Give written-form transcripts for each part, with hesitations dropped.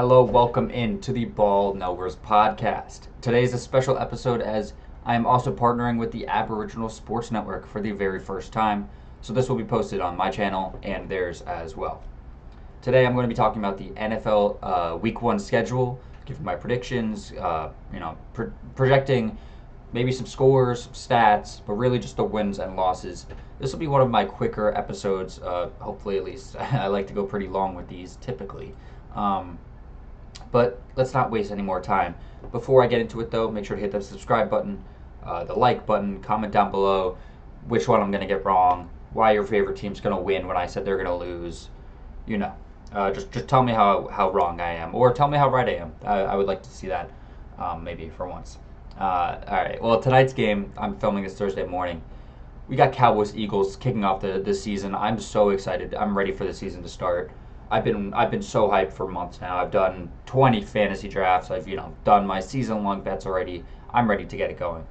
Hello, welcome into the Ball Knowers podcast. Today is a special episode as I am also partnering with the Aboriginal Sports Network for the very first time, so this will be posted on my channel and theirs as well. Today I'm going to be talking about the NFL Week 1 schedule, giving my predictions, projecting maybe some scores, some stats, but really just the wins and losses. This will be one of my quicker episodes, hopefully at least. I like to go pretty long with these typically. But let's not waste any more time. Before I get into it though, make sure to hit the subscribe button, the like button, comment down below which one I'm going to get wrong, why your favorite team's going to win when I said they're going to lose. You know, just tell me how wrong I am, or tell me how right I am. I would like to see that, maybe for once. All right, well, tonight's game, I'm filming this Thursday morning. We got Cowboys-Eagles kicking off the season. I'm so excited. I'm ready for the season to start. I've been so hyped for months now. I've done 20 fantasy drafts. I've done my season long bets already. I'm ready to get it going.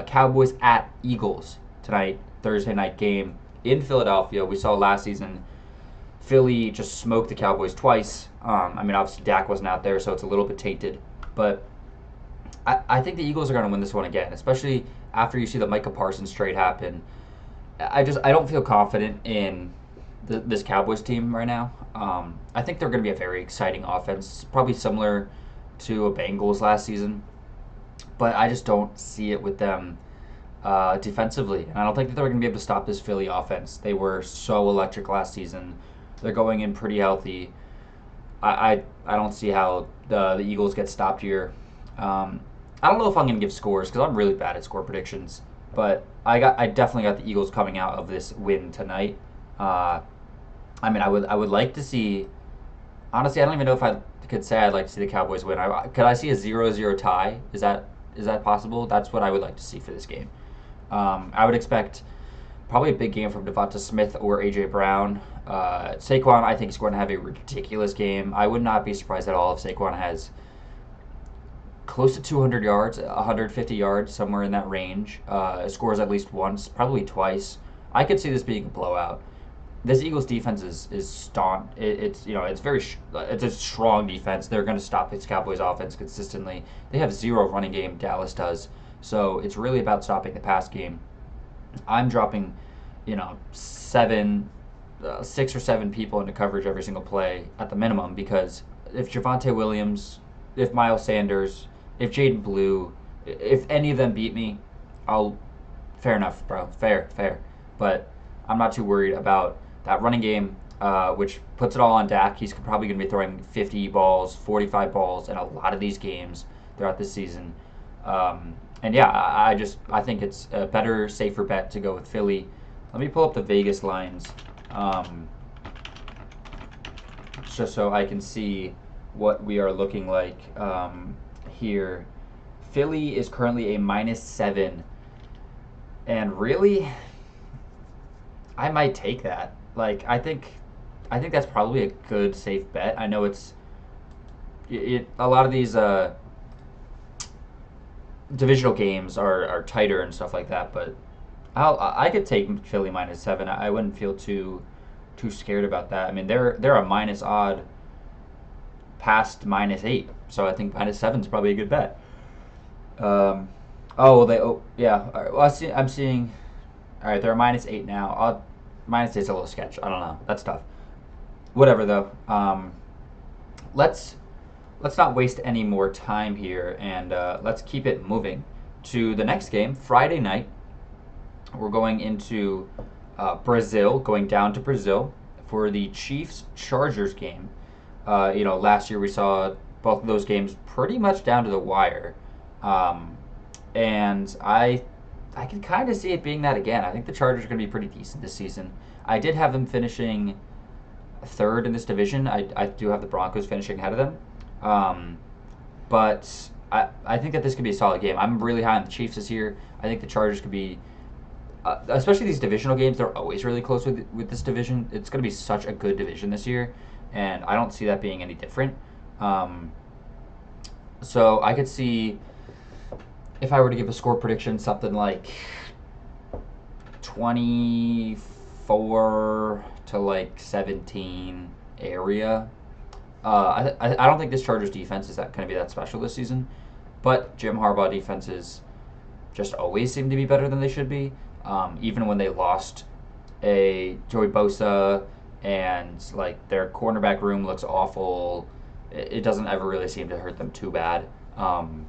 Cowboys at Eagles tonight, Thursday night game in Philadelphia. We saw last season Philly just smoked the Cowboys twice. Obviously Dak wasn't out there, so it's a little bit tainted. But I think the Eagles are going to win this one again, especially after you see the Micah Parsons trade happen. I don't feel confident in this Cowboys team right now. I think they're going to be a very exciting offense, probably similar to a Bengals last season, but I just don't see it with them defensively. And I don't think that they're going to be able to stop this Philly offense. They were so electric last season. They're going in pretty healthy. I don't see how the Eagles get stopped here. I don't know if I'm going to give scores because I'm really bad at score predictions, but I definitely got the Eagles coming out of this win tonight. I would like to see. Honestly, I don't even know if I could say I'd like to see the Cowboys win. Could I see a 0-0 tie? Is that possible? That's what I would like to see for this game. I would expect probably a big game from Devonta Smith or A.J. Brown. Saquon, I think, is going to have a ridiculous game. I would not be surprised at all if Saquon has close to 200 yards, 150 yards, somewhere in that range. Scores at least once, probably twice. I could see this being a blowout. This Eagles defense is staunch. It's a strong defense. They're going to stop this Cowboys offense consistently. They have zero running game. Dallas does. So it's really about stopping the pass game. I'm dropping, 6 or 7 people into coverage every single play at the minimum, because if Javonte Williams, if Miles Sanders, if Jaden Blue, if any of them beat me, fair enough, bro. Fair. But I'm not too worried about that running game, which puts it all on Dak. He's probably going to be throwing 50 balls, 45 balls in a lot of these games throughout this season. I think it's a better, safer bet to go with Philly. Let me pull up the Vegas lines, just so I can see what we are looking like here. Philly is currently a -7, and really, I might take that. I think that's probably a good, safe bet. I know a lot of these divisional games are tighter and stuff like that, but I could take Philly -7. I wouldn't feel too scared about that. I mean, they're a minus odd past -8, so I think -7 is probably a good bet. Yeah. All right, well, I'm seeing. All right, they're a -8 now. -8's a little sketch. I don't know. That's tough. Whatever though. Let's not waste any more time here, and let's keep it moving to the next game. Friday night, we're going into Brazil, going down to Brazil for the Chiefs-Chargers game. Last year we saw both of those games pretty much down to the wire, and I can kind of see it being that again. I think the Chargers are going to be pretty decent this season. I did have them finishing third in this division. I do have the Broncos finishing ahead of them. But I think that this could be a solid game. I'm really high on the Chiefs this year. I think the Chargers could be, especially these divisional games, they're always really close with this division. It's going to be such a good division this year, and I don't see that being any different. So I could see, if I were to give a score prediction, something like 24 to 17 area. I don't think this Chargers defense is that going to be that special this season, but Jim Harbaugh defenses just always seem to be better than they should be. Even when they lost a Joey Bosa and like their cornerback room looks awful, it doesn't ever really seem to hurt them too bad. Um,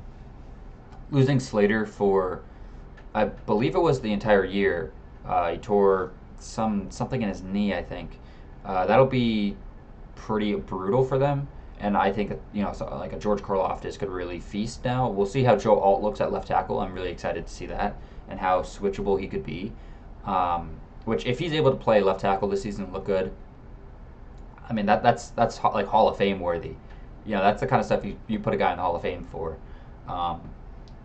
Losing Slater for I believe it was the entire year. He tore something in his knee, I think. That'll be pretty brutal for them. And I think so, like a George Karlaftis could really feast now. We'll see how Joe Alt looks at left tackle. I'm really excited to see that and how switchable he could be. Which if he's able to play left tackle this season and look good, I mean that's like Hall of Fame worthy. That's the kind of stuff you put a guy in the Hall of Fame for. Um,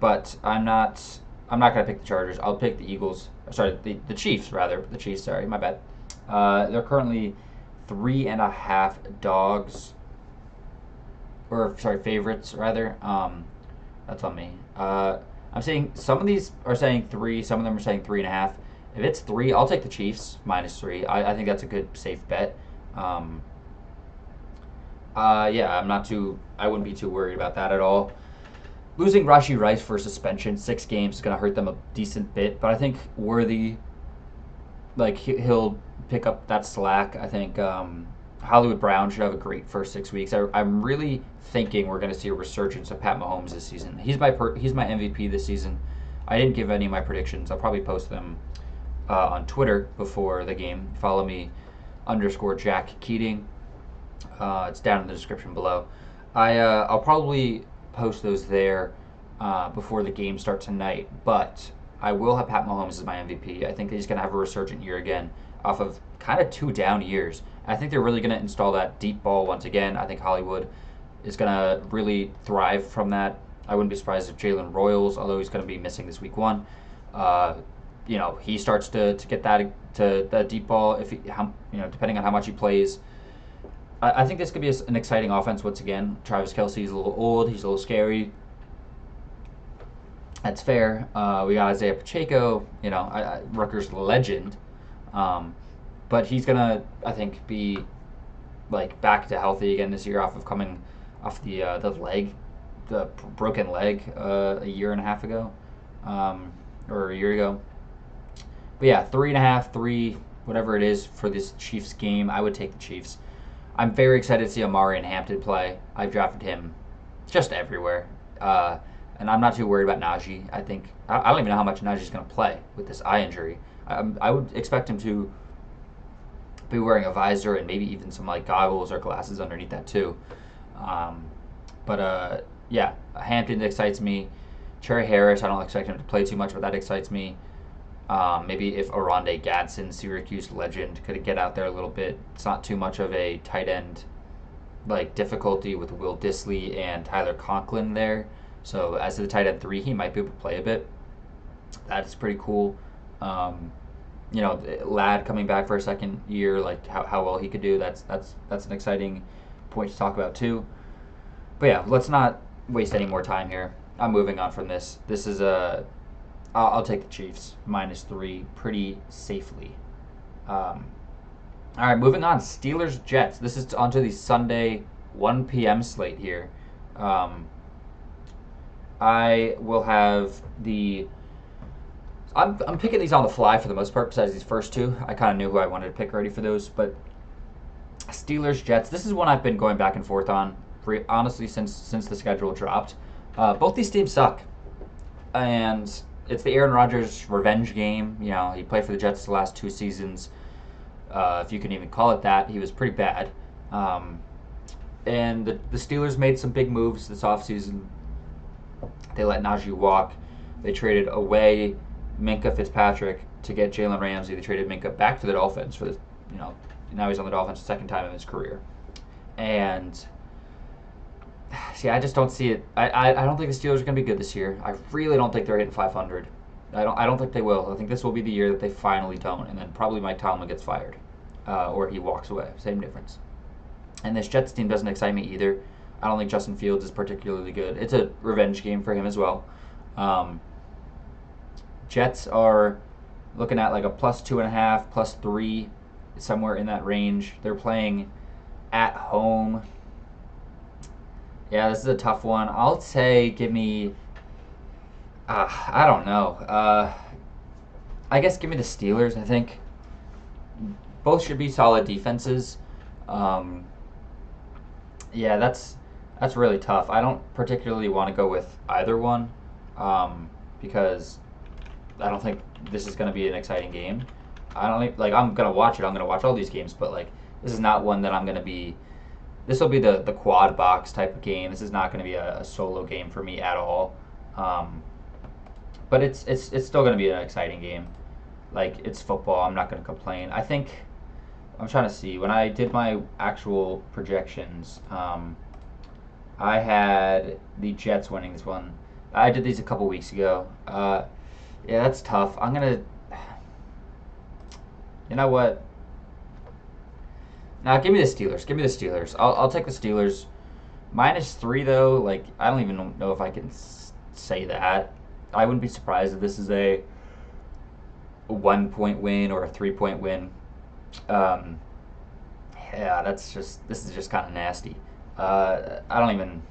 but I'm not gonna pick the Chargers. I'll pick the Eagles. Sorry, the Chiefs rather. The Chiefs. Sorry, my bad. They're currently 3.5 dogs, or sorry, favorites rather. That's on me. I'm saying some of these are saying 3. Some of them are saying 3.5. If it's 3, I'll take the Chiefs -3. I think that's a good safe bet. Yeah, I wouldn't be too worried about that at all. Losing Rashi Rice for suspension, 6 games, is going to hurt them a decent bit, but I think Worthy, like, he'll pick up that slack. I think Hollywood Brown should have a great first 6 weeks. I'm really thinking we're going to see a resurgence of Pat Mahomes this season. He's my MVP this season. I didn't give any of my predictions. I'll probably post them on Twitter before the game. Follow me _Jack Keating. It's down in the description below. I'll probably post those there before the game starts tonight, but I will have Pat Mahomes as my MVP. I think he's going to have a resurgent year again off of kind of 2 down years. I think they're really going to install that deep ball once again. I think Hollywood is going to really thrive from that. I wouldn't be surprised if Jalen Royals, although he's going to be missing this week 1, he starts to get that deep ball if depending on how much he plays. I think this could be an exciting offense once again. Travis Kelce's a little old. He's a little scary. That's fair. We got Isaiah Pacheco, Rutgers legend. But he's going to, I think, be like back to healthy again this year off of coming off the broken leg a year and a half ago, or a year ago. But yeah, 3.5, 3, whatever it is for this Chiefs game, I would take the Chiefs. I'm very excited to see Amari and Hampton play. I've drafted him just everywhere. And I'm not too worried about Najee. I don't even know how much Najee's going to play with this eye injury. I would expect him to be wearing a visor and maybe even some like goggles or glasses underneath that too. Yeah, Hampton excites me. Cherry Harris, I don't expect him to play too much, but that excites me. Maybe if Oronde Gadsden, Syracuse legend, could get out there a little bit. It's not too much of a tight end like difficulty with Will Dissly and Tyler Conklin there. So as the tight end 3, he might be able to play a bit. That's pretty cool. Ladd coming back for a second year, like how well he could do. That's an exciting point to talk about too. But yeah, let's not waste any more time here. I'm moving on from this. This is I'll take the Chiefs -3 pretty safely. All right, moving on. Steelers Jets. This is onto the Sunday 1 p.m. slate here. I will have I'm picking these on the fly for the most part. Besides these first 2, I kind of knew who I wanted to pick already for those. But Steelers Jets. This is one I've been going back and forth on, honestly, since the schedule dropped. Both these teams suck, and it's the Aaron Rodgers revenge game. He played for the Jets the last 2 seasons. If you can even call it that, he was pretty bad. And the Steelers made some big moves this offseason. They let Najee walk. They traded away Minkah Fitzpatrick to get Jalen Ramsey. They traded Minkah back to the Dolphins for now he's on the Dolphins the second time in his career. And see, I just don't see it. I don't think the Steelers are going to be good this year. I really don't think they're hitting 500. I don't think they will. I think this will be the year that they finally don't, and then probably Mike Tomlin gets fired, or he walks away. Same difference. And this Jets team doesn't excite me either. I don't think Justin Fields is particularly good. It's a revenge game for him as well. Jets are looking at like a +2.5, +3, somewhere in that range. They're playing at home. Yeah, this is a tough one. I'll say give me. I don't know. I guess give me the Steelers. I think both should be solid defenses. Um, yeah, that's really tough. I don't particularly want to go with either one because I don't think this is going to be an exciting game. I don't like. I'm gonna watch it. I'm gonna watch all these games, but like this is not one that I'm gonna be. This will be the quad box type of game. This is not going to be a solo game for me at all. Um, but it's still going to be an exciting game. Like it's football. I'm not going to complain. I think I'm trying to see when I did my actual projections. I had the Jets winning this one. I did these a couple weeks ago. Yeah, that's tough. I'm gonna. You know what? Now give me the Steelers. Give me the Steelers. I'll take the Steelers. -3 though. Like I don't even know if I can say that. I wouldn't be surprised if this is a 1 point win or a 3 point win. Um, yeah, this is just kind of nasty. I don't even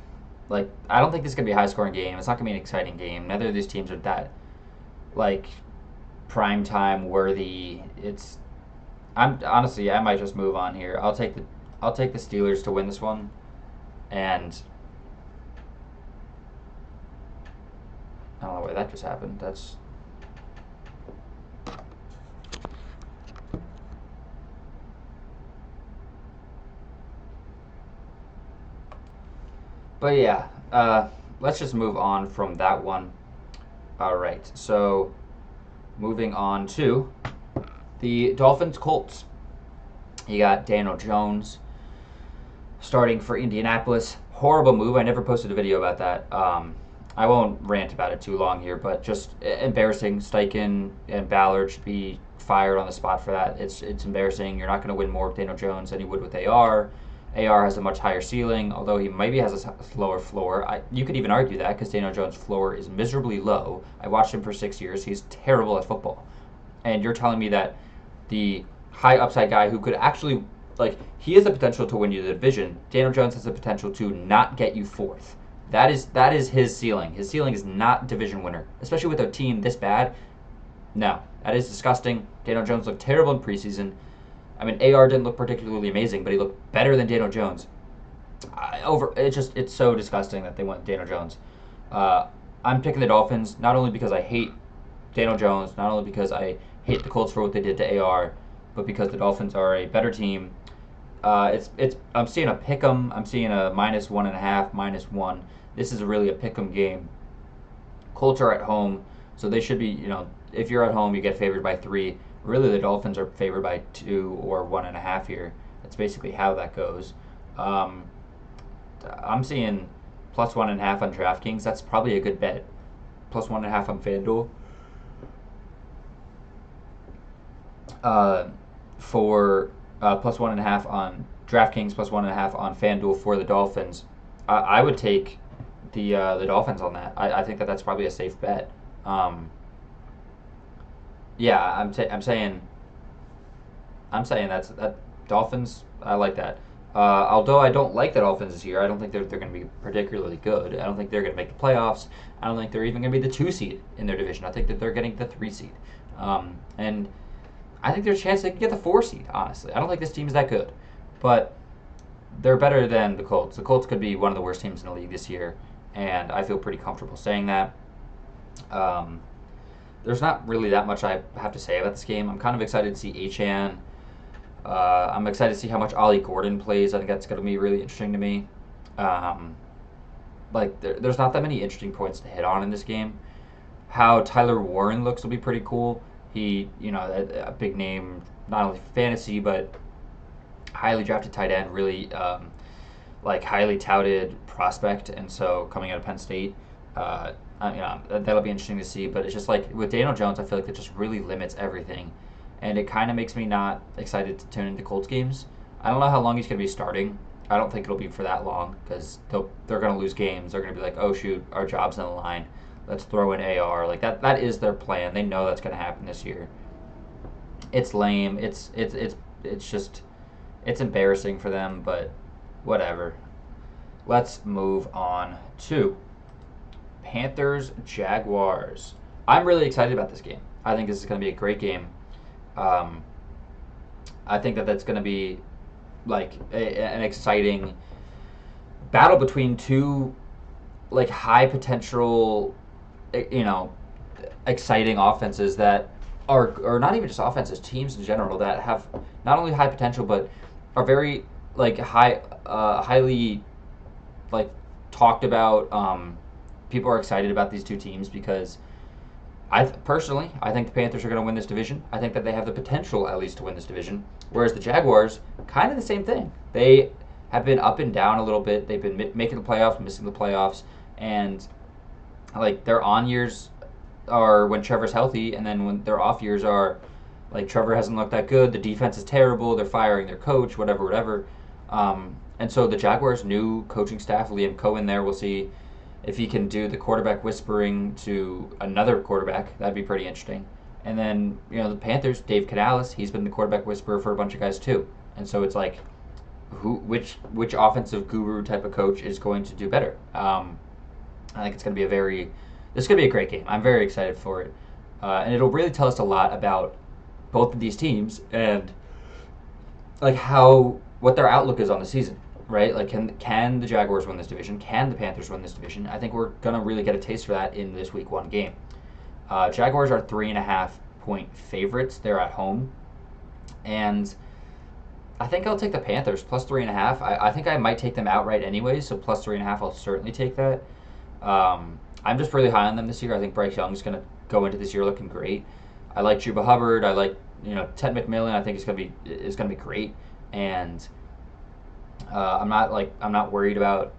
like. I don't think this is gonna be a high scoring game. It's not gonna be an exciting game. Neither of these teams are that like prime time worthy. It's. I'm honestly, I might just move on here. I'll take the Steelers to win this one, and I don't know why that just happened. That's but yeah. Let's just move on from that one. All right, so moving on to the Dolphins Colts. You got Daniel Jones starting for Indianapolis. Horrible move. I never posted a video about that. I won't rant about it too long here, but just embarrassing. Steichen and Ballard should be fired on the spot for that. It's embarrassing. You're not going to win more with Daniel Jones than you would with AR. AR has a much higher ceiling, although he maybe has a lower floor. You could even argue that because Daniel Jones' floor is miserably low. I watched him for 6 years. He's terrible at football. And you're telling me that the high upside guy who could actually he has the potential to win you the division. Daniel Jones has the potential to not get you fourth. That is his ceiling. His ceiling is not division winner, especially with a team this bad. No, that is disgusting. Daniel Jones looked terrible in preseason. I mean, AR didn't look particularly amazing, but he looked better than Daniel Jones. It's so disgusting that they went Daniel Jones. I'm picking the Dolphins not only because I hate Daniel Jones, not only because I hate the Colts for what they did to AR, but because the Dolphins are a better team. It's I'm seeing a pick'em. I'm seeing a -1.5, -1. This is really a pick'em game. Colts are at home, so they should be. If you're at home, you get favored by 3. Really, the Dolphins are favored by 2 or 1.5 here. That's basically how that goes. Um, I'm seeing +1.5 on DraftKings. That's probably a good bet. +1.5 on FanDuel. For +1.5 on DraftKings, +1.5 on FanDuel for the Dolphins. I would take the Dolphins on that. I think that's probably a safe bet. Yeah, I'm saying that Dolphins. I like that. Although I don't like the Dolphins this year, I don't think they're going to be particularly good. I don't think they're going to make the playoffs. I don't think they're even going to be the 2 seed in their division. I think that they're getting the 3 seed. And I think there's a chance they can get the 4 seed, honestly. I don't think this team is that good. But they're better than the Colts. The Colts could be one of the worst teams in the league this year, and I feel pretty comfortable saying that. Um, there's not really that much I have to say about this game. I'm kind of excited to see Achan. I'm excited to see how much Ollie Gordon plays. I think that's going to be really interesting to me. Um, there's not that many interesting points to hit on in this game. How Tyler Warren looks will be pretty cool. He, a big name, not only fantasy, but highly drafted tight end, really highly touted prospect. And so coming out of Penn State, that'll be interesting to see. But it's just like with Daniel Jones, I feel like that just really limits everything. And it kind of makes me not excited to tune into Colts games. I don't know how long he's going to be starting. I don't think it'll be for that long because they're going to lose games. They're going to be like, oh, shoot, our job's on the line. Let's throw in AR. That is their plan. They know that's going to happen this year. It's lame. It's just it's embarrassing for them, but whatever. Let's move on to Panthers Jaguars. I'm really excited about this game. I think this is going to be a great game. Um, I think that that's going to be like an exciting battle between two like high potential, you know, exciting offenses that are, or not even just offenses, teams in general that have not only high potential but are very like highly like talked about. People are excited about these two teams because personally, I think the Panthers are going to win this division. I think that they have the potential at least to win this division. Whereas the Jaguars, kind of the same thing. They have been up and down a little bit. They've been making the playoffs, missing the playoffs, and like their on years are when Trevor's healthy, and then when their off years are like Trevor hasn't looked that good. The defense is terrible. They're firing their coach, whatever, whatever. And so the Jaguars' new coaching staff, Liam Cohen, there, we'll see if he can do the quarterback whispering to another quarterback. That'd be pretty interesting. And then the Panthers, Dave Canales, he's been the quarterback whisperer for a bunch of guys too. And so it's like, which offensive guru type of coach is going to do better? I think it's going to be this is going to be a great game. I'm very excited for it, and it'll really tell us a lot about both of these teams and like what their outlook is on the season, right? Like, can the Jaguars win this division? Can the Panthers win this division? I think we're gonna really get a taste for that in this Week 1 game. Jaguars are 3.5-point favorites. They're at home, and I think I'll take the Panthers plus 3.5. I think I might take them outright anyway, so plus 3.5, I'll certainly take that. I'm just really high on them this year. I think Bryce Young is going to go into this year looking great. I like Juba Hubbard. I like Ted McMillan. I think is going to be great. And I'm not worried about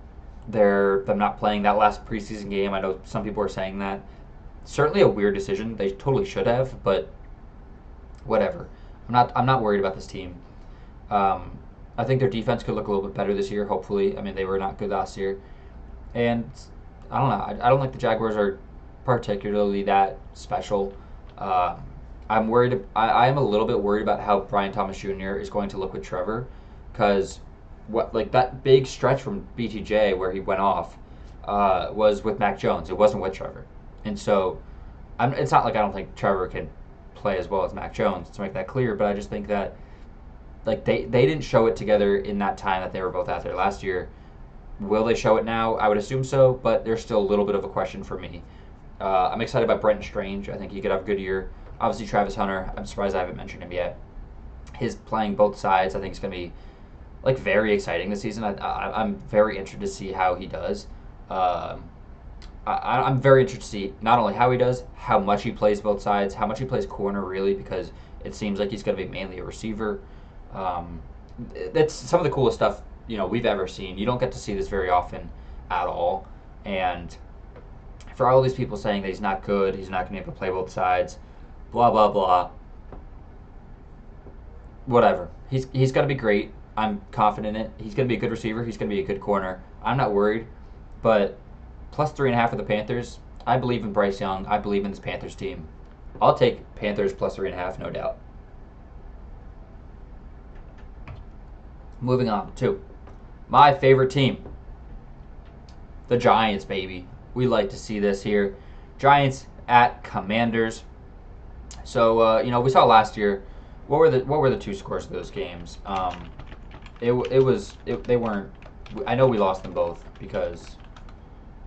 them not playing that last preseason game. I know some people are saying that. Certainly a weird decision. They totally should have, but whatever. I'm not worried about this team. I think their defense could look a little bit better this year. Hopefully, I mean they were not good last year, and I don't know. I don't think the Jaguars are particularly that special. I'm worried. I am a little bit worried about how Brian Thomas Jr. is going to look with Trevor, because that big stretch from BTJ where he went off was with Mac Jones. It wasn't with Trevor, and so it's not like I don't think Trevor can play as well as Mac Jones, to make that clear. But I just think that they didn't show it together in that time that they were both out there last year. Will they show it now? I would assume so, but there's still a little bit of a question for me. I'm excited about Brenton Strange. I think he could have a good year. Obviously, Travis Hunter. I'm surprised I haven't mentioned him yet. His playing both sides, I think, is going to be very exciting this season. I'm very interested to see how he does. I'm very interested to see not only how he does, how much he plays both sides, how much he plays corner, really, because it seems like he's going to be mainly a receiver. That's some of the coolest stuff we've ever seen. You don't get to see this very often at all. And for all these people saying that he's not good, he's not going to be able to play both sides, blah, blah, blah, whatever. He's going to be great. I'm confident in it. He's going to be a good receiver. He's going to be a good corner. I'm not worried. But plus 3.5 for the Panthers. I believe in Bryce Young. I believe in this Panthers team. I'll take Panthers plus 3.5, no doubt. Moving on to my favorite team, the Giants, baby. We like to see this here. Giants at Commanders. So we saw last year. What were the two scores of those games? They weren't. I know we lost them both because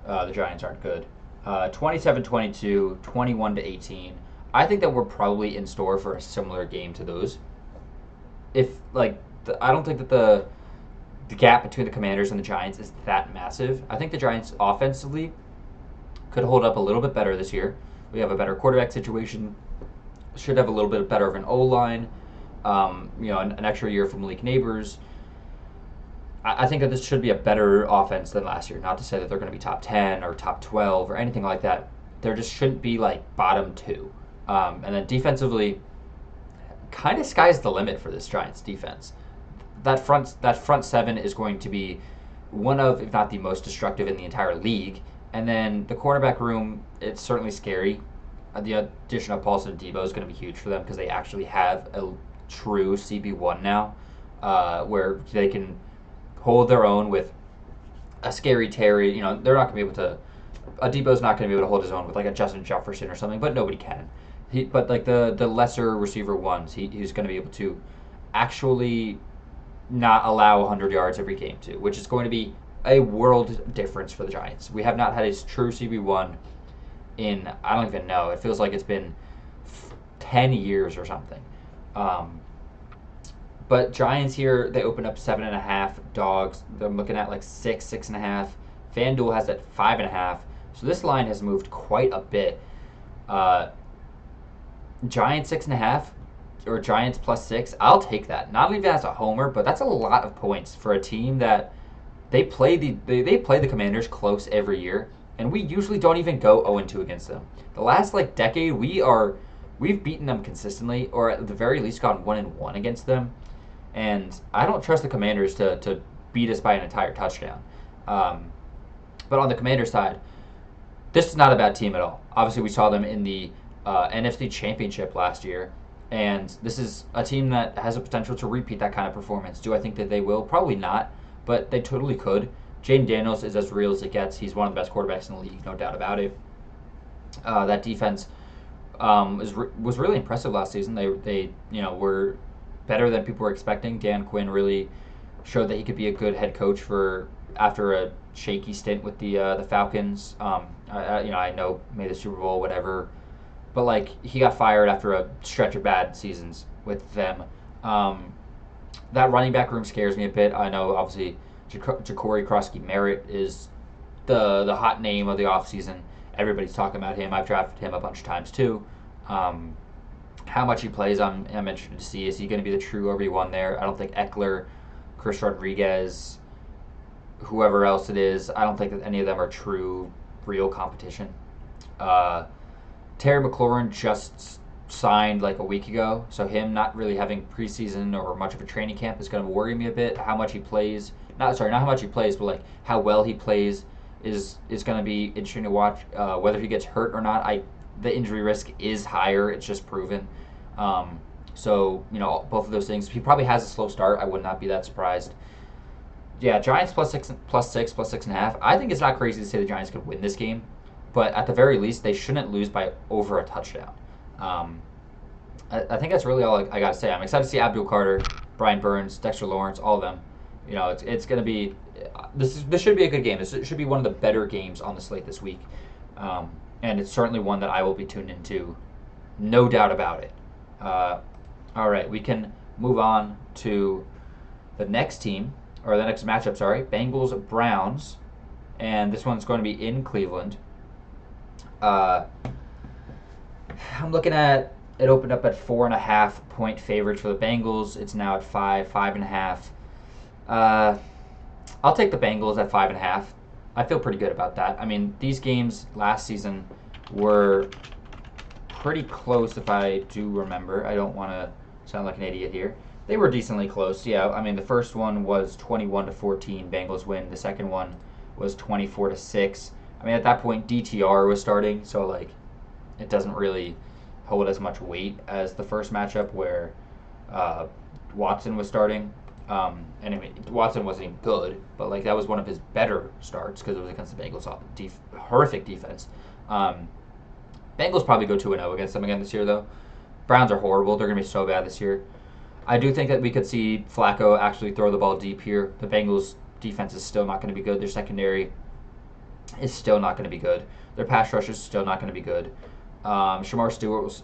the Giants aren't good. 27-22, 21-18. I think that we're probably in store for a similar game to those. I don't think that the gap between the Commanders and the Giants is that massive. I think the Giants offensively could hold up a little bit better this year. We have a better quarterback situation. Should have a little bit better of an O-line. An extra year from Malik Neighbors. I think that this should be a better offense than last year. Not to say that they're going to be top 10 or top 12 or anything like that. There just shouldn't be bottom 2. And then defensively, kind of sky's the limit for this Giants defense. That front seven is going to be one of, if not the most destructive in the entire league. And then the cornerback room, it's certainly scary. The addition of Paulson and Debo is going to be huge for them because they actually have a true CB1 now, where they can hold their own with a scary Terry. They're not going to be able to. Debo's not going to be able to hold his own with like a Justin Jefferson or something, but nobody can. But like the lesser receiver ones, he's going to be able to actually not allow 100 yards every game too, which is going to be a world difference for the Giants. We have not had a true CB1 in, I don't even know, it feels like it's been 10 years or something. But Giants here, they open up 7.5 dogs. I'm looking at like 6.5. FanDuel has that 5.5. So this line has moved quite a bit. Giants 6.5 or Giants +6. I'll take that. Not even as a homer, but that's a lot of points for a team that they play the Commanders close every year, and we usually don't even go 0-2 against them. The last like decade, we've beaten them consistently, or at the very least gone 1-1 against them. And I don't trust the Commanders to beat us by an entire touchdown. But on the Commanders side, this is not a bad team at all. Obviously, we saw them in the NFC Championship last year, and this is a team that has a potential to repeat that kind of performance. Do I think that they will? Probably not, but they totally could. Jaden Daniels is as real as it gets. He's one of the best quarterbacks in the league, no doubt about it. That defense was really impressive last season. They were better than people were expecting. Dan Quinn really showed that he could be a good head coach after a shaky stint with the Falcons. I know made the Super Bowl, whatever, but like he got fired after a stretch of bad seasons with them. That running back room scares me a bit. I know obviously Ja'Cory Krosky-Merritt is the hot name of the offseason. Everybody's talking about him. I've drafted him a bunch of times too. How much he plays, I'm interested to see. Is he going to be the true RB1 there? I don't think Eckler, Chris Rodriguez, whoever else it is, I don't think that any of them are true, real competition. Terry McLaurin just signed like a week ago, so him not really having preseason or much of a training camp is going to worry me a bit. How much he plays, not how much he plays, but like how well he plays is going to be interesting to watch. Whether he gets hurt or not, the injury risk is higher. It's just proven. So both of those things. He probably has a slow start. I would not be that surprised. Yeah, Giants +6, +6.5. I think it's not crazy to say the Giants could win this game, but at the very least, they shouldn't lose by over a touchdown. I think that's really all I got to say. I'm excited to see Abdul Carter, Brian Burns, Dexter Lawrence, all of them. It's going to be this should be a good game. This should be one of the better games on the slate this week, and it's certainly one that I will be tuned into, no doubt about it. All right, we can move on to the next team. Or the next matchup, Bengals Browns, and this one's going to be in Cleveland. I'm looking at it opened up at 4.5 point favorites for the Bengals. It's now at 5.5. I'll take the Bengals at 5.5. I feel pretty good about that. I mean, these games last season were pretty close, if I do remember. I don't want to sound like an idiot here. They were decently close, yeah. I mean, the first one was 21-14, Bengals win. The second one was 24-6. I mean, at that point, DTR was starting, so like, it doesn't really hold as much weight as the first matchup where Watson was starting. And I mean, Watson wasn't even good, but like that was one of his better starts because it was against the Bengals' horrific defense. Bengals probably go 2-0 against them again this year, though. Browns are horrible. They're going to be so bad this year. I do think that we could see Flacco actually throw the ball deep here. The Bengals' defense is still not going to be good. Their secondary is still not going to be good. Their pass rush is still not going to be good. Shamar Stewart,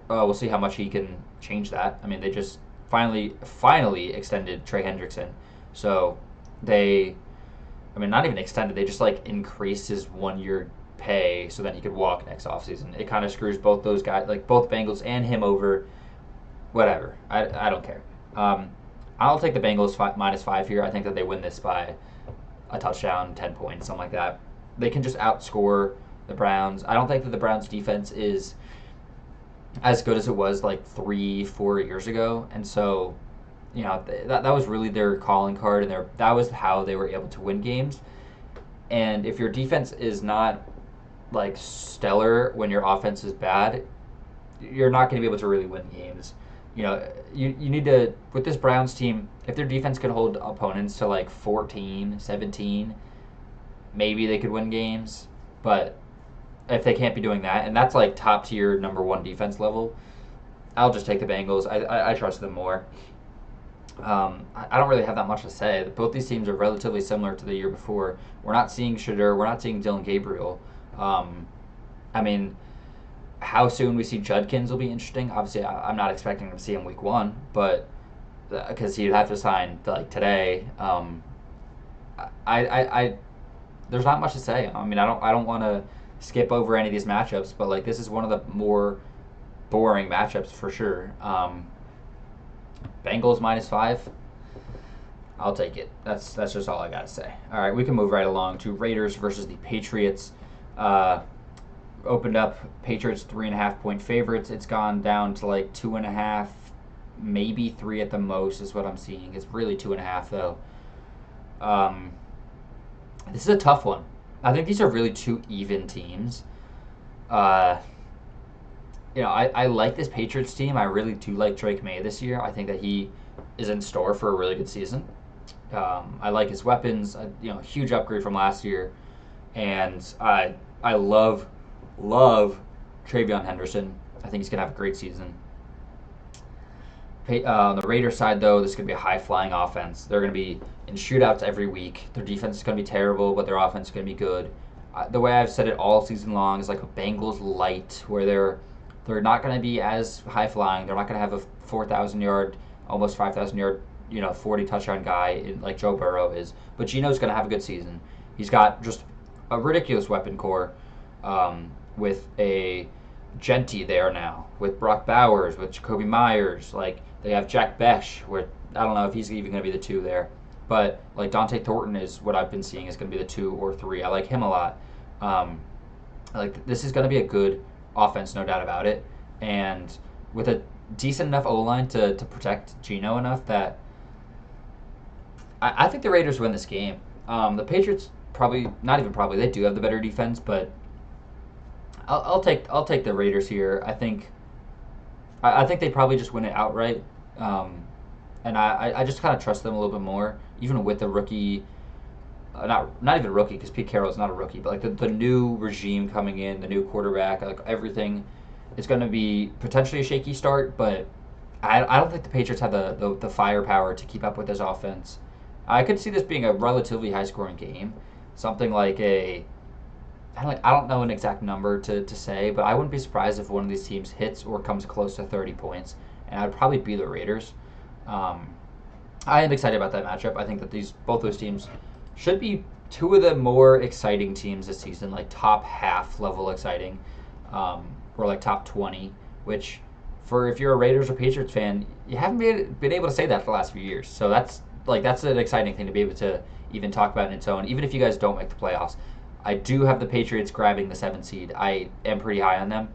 we'll see how much he can change that. I mean, they just finally extended Trey Hendrickson. So not even extended. They just like increased his 1-year pay so that he could walk next offseason. It kind of screws both those guys, like both Bengals and him over. Whatever. I don't care. I'll take the Bengals -5 here. I think that they win this by a touchdown, 10 points, something like that. They can just outscore the Browns. I don't think that the Browns defense is as good as it was like 3-4 years ago. And so, that was really their calling card, and that was how they were able to win games. And if your defense is not like stellar when your offense is bad, you're not going to be able to really win games. You need to, with this Browns team, if their defense can hold opponents to like 14, 17, maybe they could win games, but if they can't be doing that, and that's like top tier number one defense level, I'll just take the Bengals. I trust them more. I don't really have that much to say. Both these teams are relatively similar to the year before. We're not seeing Shadur. We're not seeing Dylan Gabriel. I mean, how soon we see Judkins will be interesting. Obviously, I'm not expecting to see him week one, but because he'd have to sign like today. I there's not much to say. I mean, I don't want to skip over any of these matchups, but like this is one of the more boring matchups for sure. Bengals -5. I'll take it. That's just all I got to say. All right, we can move right along to Raiders versus the Patriots. Opened up Patriots 3.5-point favorites. It's gone down to like 2.5, maybe 3 at the most is what I'm seeing. It's really 2.5 though. This is a tough one. I think these are really two even teams. I like this Patriots team. I really do like Drake May this year. I think that he is in store for a really good season. I like his weapons. Huge upgrade from last year, and I love Travion Henderson. I think he's gonna have a great season. On the Raiders side, though, this is gonna be a high-flying offense. They're gonna be in shootouts every week. Their defense is gonna be terrible, but their offense is gonna be good. The way I've said it all season long is like a Bengals light, where they're not going to be as high flying. They're not going to have a 4,000 yard, almost 5,000 yard, 40 touchdown guy like Joe Burrow is. But Geno's going to have a good season. He's got just a ridiculous weapon core with a Genty there now, with Brock Bowers, with Jacoby Myers. Like they have Jack Besh, where I don't know if he's even going to be the 2 there. But like Dante Thornton is what I've been seeing is going to be the 2 or 3. I like him a lot. This is going to be a good offense, no doubt about it. And with a decent enough O-line to protect Geno enough that I think the Raiders win this game. The Patriots not even probably, they do have the better defense, but I'll take the Raiders here. I think they probably just win it outright. And I just kind of trust them a little bit more, even with the rookie. Not even rookie, because Pete Carroll is not a rookie, but like the new regime coming in, the new quarterback, like everything, it's going to be potentially a shaky start. But I don't think the Patriots have the firepower to keep up with this offense. I could see this being a relatively high scoring game, something like I don't know an exact number to say, but I wouldn't be surprised if one of these teams hits or comes close to 30 points, and I'd probably be the Raiders. I am excited about that matchup. I think that both those teams should be 2 of the more exciting teams this season, like top half level exciting, or like top 20, which if you're a Raiders or Patriots fan, you haven't been able to say that for the last few years. So that's an exciting thing to be able to even talk about in its own, even if you guys don't make the playoffs. I do have the Patriots grabbing the 7th seed. I am pretty high on them.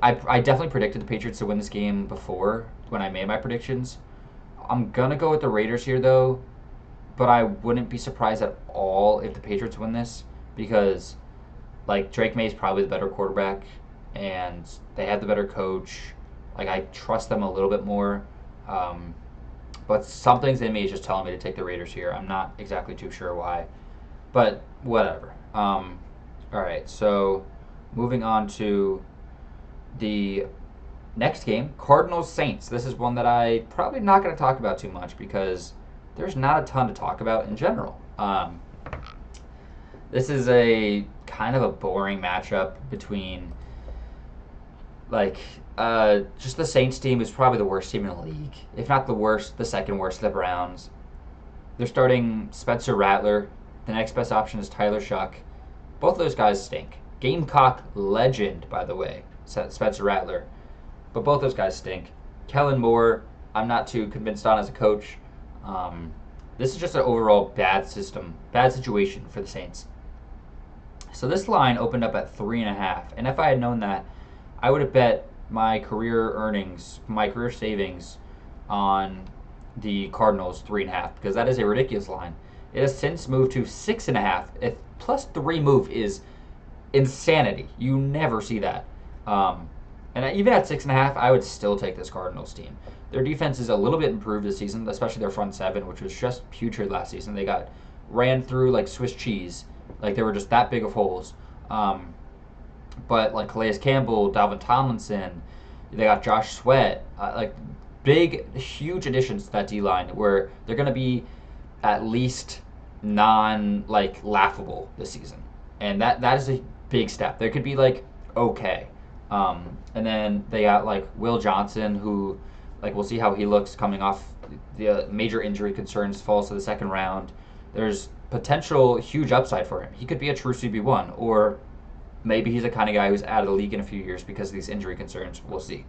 I definitely predicted the Patriots to win this game before when I made my predictions. I'm going to go with the Raiders here, though, but I wouldn't be surprised at all if the Patriots win this because, like, Drake May is probably the better quarterback, and they have the better coach. Like, I trust them a little bit more, but something's in me is just telling me to take the Raiders here. I'm not exactly too sure why, but whatever. All right, so moving on to the next game, Cardinals-Saints. This is one that I probably not going to talk about too much because there's not a ton to talk about in general. This is a kind of a boring matchup between just the Saints team is probably the worst team in the league. If not the worst, the second worst, the Browns. They're starting Spencer Rattler. The next best option is Tyler Shuck. Both of those guys stink. Gamecock legend, by the way, Spencer Rattler. But both those guys stink. Kellen Moore, I'm not too convinced on as a coach. This is just an overall bad situation for the Saints. So this line opened up at 3.5, and if I had known that, I would have bet my career earnings, my career savings on the Cardinals 3.5 because that is a ridiculous line. It has since moved to 6.5. If plus 3 move is insanity. You never see that. And even at 6.5, I would still take this Cardinals team. Their defense is a little bit improved this season, especially their front seven, which was just putrid last season. They got ran through like Swiss cheese. Like they were just that big of holes. But like Calais Campbell, Dalvin Tomlinson, they got Josh Sweat, like big, huge additions to that D line where they're going to be at least non like laughable this season, and that is a big step. There could be like okay, and then they got like Will Johnson, who like we'll see how he looks coming off the major injury concerns, falls to the second round. There's potential huge upside for him. He could be a true CB1, or maybe he's the kind of guy who's out of the league in a few years because of these injury concerns. We'll see.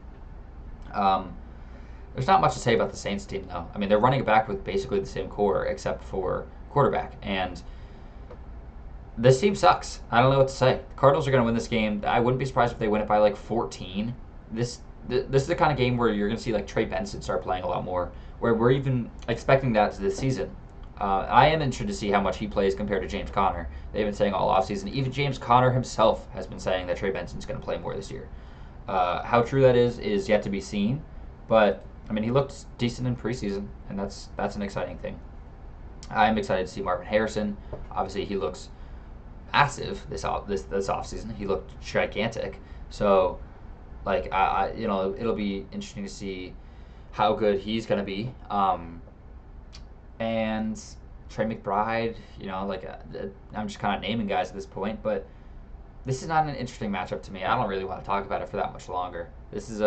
There's not much to say about the Saints team, though. I mean, they're running it back with basically the same core except for quarterback. And this team sucks. I don't know what to say. The Cardinals are going to win this game. I wouldn't be surprised if they win it by like 14. This is the kind of game where you're going to see like Trey Benson start playing a lot more, where we're even expecting that this season. I am interested to see how much he plays compared to James Conner. They've been saying all offseason. Even James Conner himself has been saying that Trey Benson's going to play more this year. How true that is yet to be seen. But, I mean, he looked decent in preseason, and that's an exciting thing. I'm excited to see Marvin Harrison. Obviously, he looks massive this offseason. He looked gigantic. So, like, it'll be interesting to see how good he's going to be. And Trey McBride, I'm just kind of naming guys at this point, but this is not an interesting matchup to me. I don't really want to talk about it for that much longer. This is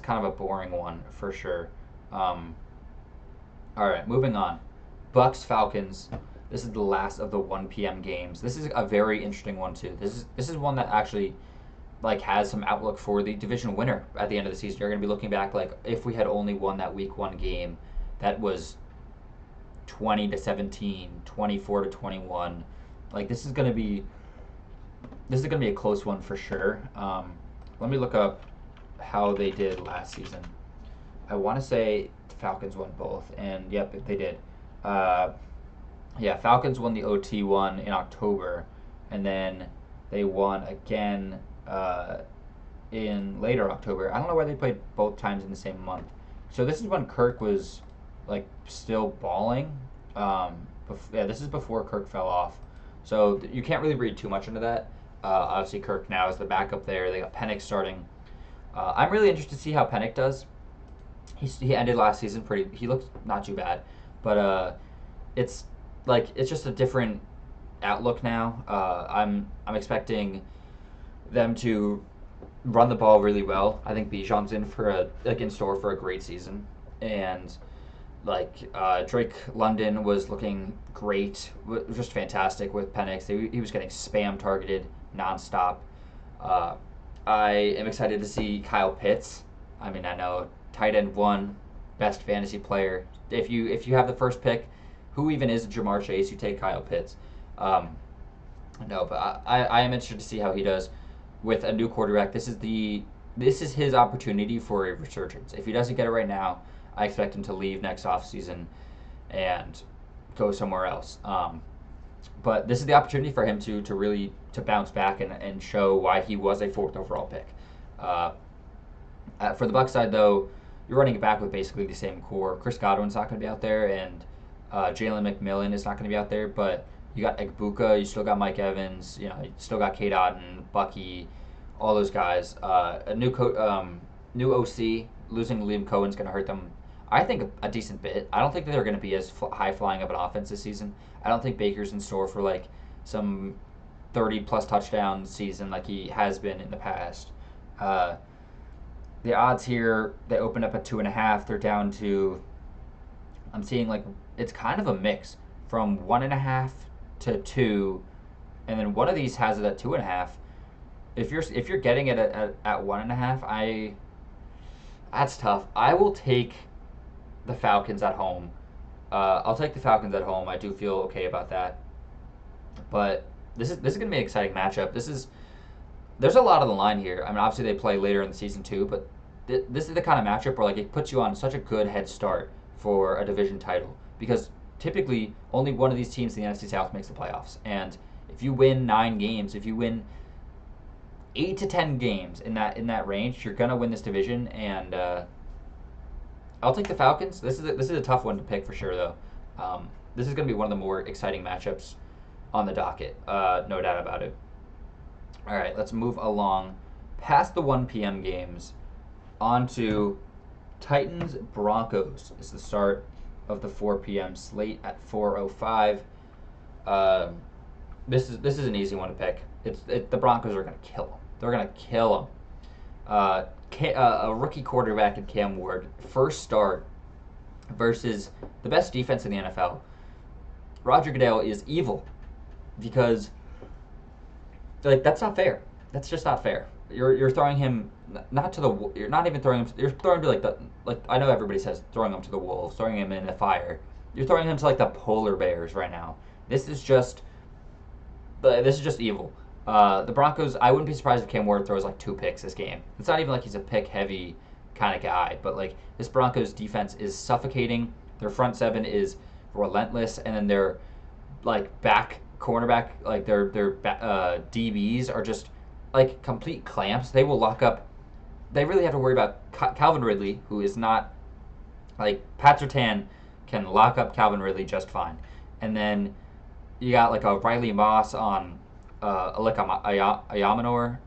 kind of a boring one for sure. All right, moving on. Bucks Falcons. This is the last of the 1 p.m. games. This is a very interesting one too. This is one that actually like has some outlook for the division winner at the end of the season. You're going to be looking back like if we had only won that week 1 game, that was 20-17, 24-21. Like this is gonna be a close one for sure. Let me look up how they did last season. I want to say the Falcons won both, and yep, they did. Falcons won the OT one in October, and then they won again in later October. I don't know why they played both times in the same month. So this is when Kirk was like still balling. This is before Kirk fell off. So you can't really read too much into that. Obviously, Kirk now is the backup there. They got Penix starting. I'm really interested to see how Penix does. He ended last season he looked not too bad, but it's just a different outlook now. I'm expecting them to run the ball really well. I think Bijan's in store for a great season, and Drake London was looking great, just fantastic with Penix. He was getting spam targeted nonstop. I am excited to see Kyle Pitts. I mean, I know tight end 1, best fantasy player. If you have the first pick, who even is Jamar Chase? You take Kyle Pitts. But I am interested to see how he does with a new quarterback. This is his opportunity for a resurgence. If he doesn't get it right now, I expect him to leave next offseason and go somewhere else. But this is the opportunity for him to really bounce back and show why he was a 4th overall pick. For the Bucs side, though, you're running it back with basically the same core. Chris Godwin's not going to be out there, and Jalen McMillan is not going to be out there. But you got Egbuka, you still got Mike Evans, you still got Cade Otton, Bucky, all those guys. A new OC, losing Liam Cohen's going to hurt them, I think, a decent bit. I don't think that they're going to be as high-flying of an offense this season. I don't think Baker's in store for, like, some 30-plus touchdown season like he has been in the past. The odds here, they opened up at 2.5. They're down to, I'm seeing, like, it's kind of a mix from 1.5 to 2, and then one of these has it at 2.5. If you're getting it at 1.5, that's tough. I will take the Falcons at home. I'll take the Falcons at home. I do feel okay about that. But this is going to be an exciting matchup. There's a lot on the line here. I mean, obviously they play later in the season too, but this is the kind of matchup where like it puts you on such a good head start for a division title, because typically only one of these teams in the NFC South makes the playoffs. And if you win 9 games, if you win 8 to 10 games in that range, you're gonna win this division. And I'll take the Falcons. This is a tough one to pick for sure, though. This is going to be one of the more exciting matchups on the docket, no doubt about it. All right, let's move along past the 1 p.m. games onto Titans Broncos. Is the start of the 4 p.m. slate at 4:05. This is an easy one to pick. The Broncos are going to kill them. They're going to kill them. A rookie quarterback in Cam Ward, first start versus the best defense in the NFL. Roger Goodell is evil because that's not fair. That's just not fair. You're throwing him not to the. You're not even throwing him. You're throwing him to I know everybody says throwing him to the wolves, throwing him in the fire. You're throwing him to the polar bears right now. This is just evil. The Broncos. I wouldn't be surprised if Cam Ward throws 2 picks this game. It's not even like he's a pick heavy kind of guy, but this Broncos defense is suffocating. Their front seven is relentless, and then their back cornerback, their DBs are just complete clamps. They will lock up. They really have to worry about Calvin Ridley, who is not Pat Surtain can lock up Calvin Ridley just fine, and then you got a Riley Moss on Ayamanor.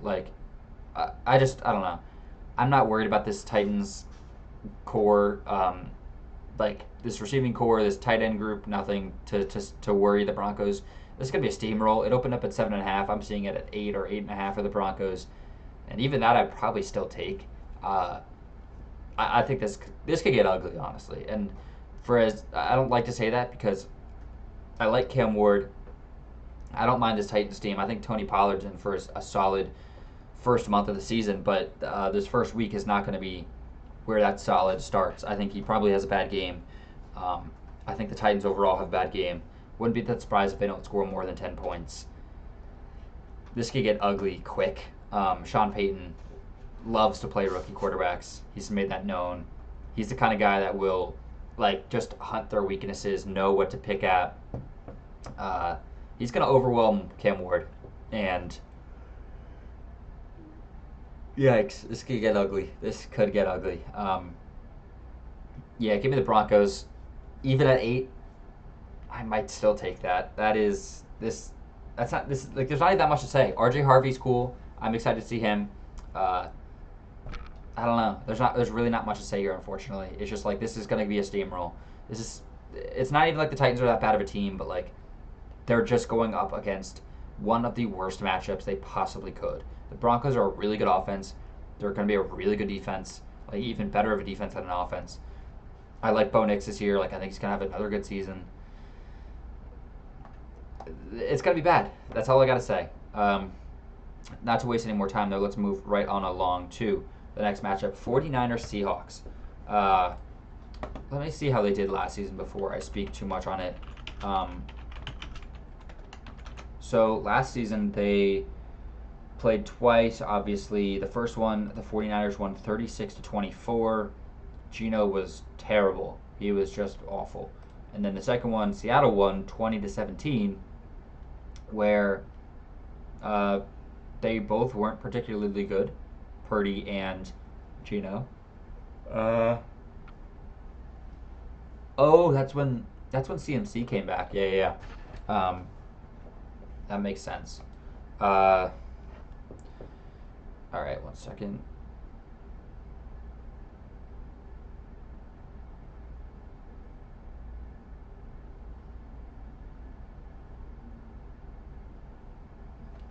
I don't know. I'm not worried about this Titans core, this receiving core, this tight end group. Nothing to worry the Broncos. This is gonna be a steamroll. It opened up at 7.5. I'm seeing it at 8 or 8.5 for the Broncos, and even that I'd probably still take. I think this could get ugly, honestly. And I don't like to say that because I like Cam Ward. I don't mind this Titans team. I think Tony Pollard's in for a solid first month of the season, but this first week is not going to be where that solid starts. I think he probably has a bad game. I think the Titans overall have a bad game. Wouldn't be that surprised if they don't score more than 10 points. This could get ugly quick. Sean Payton loves to play rookie quarterbacks. He's made that known. He's the kind of guy that will just hunt their weaknesses, know what to pick at. He's going to overwhelm Cam Ward, and yikes, this could get ugly. Yeah, give me the Broncos. Even at 8, I might still take that. There's not even that much to say. RJ Harvey's cool. I'm excited to see him. I don't know. There's really not much to say here, unfortunately. It's just this is going to be a steamroll. It's not even the Titans are that bad of a team, but they're just going up against one of the worst matchups they possibly could. The Broncos are a really good offense. They're going to be a really good defense, even better of a defense than an offense. I like Bo Nix this year. I think he's going to have another good season. It's going to be bad. That's all I got to say. Not to waste any more time, though, let's move right on along to the next matchup, 49ers-Seahawks. Let me see how they did last season before I speak too much on it. So last season they played twice, obviously. The first one, the 49ers won 36-24. Geno was terrible. He was just awful. And then the second one, Seattle won 20-17, where they both weren't particularly good, Purdy and Geno. That's when CMC came back. Yeah. That makes sense. All right, 1 second.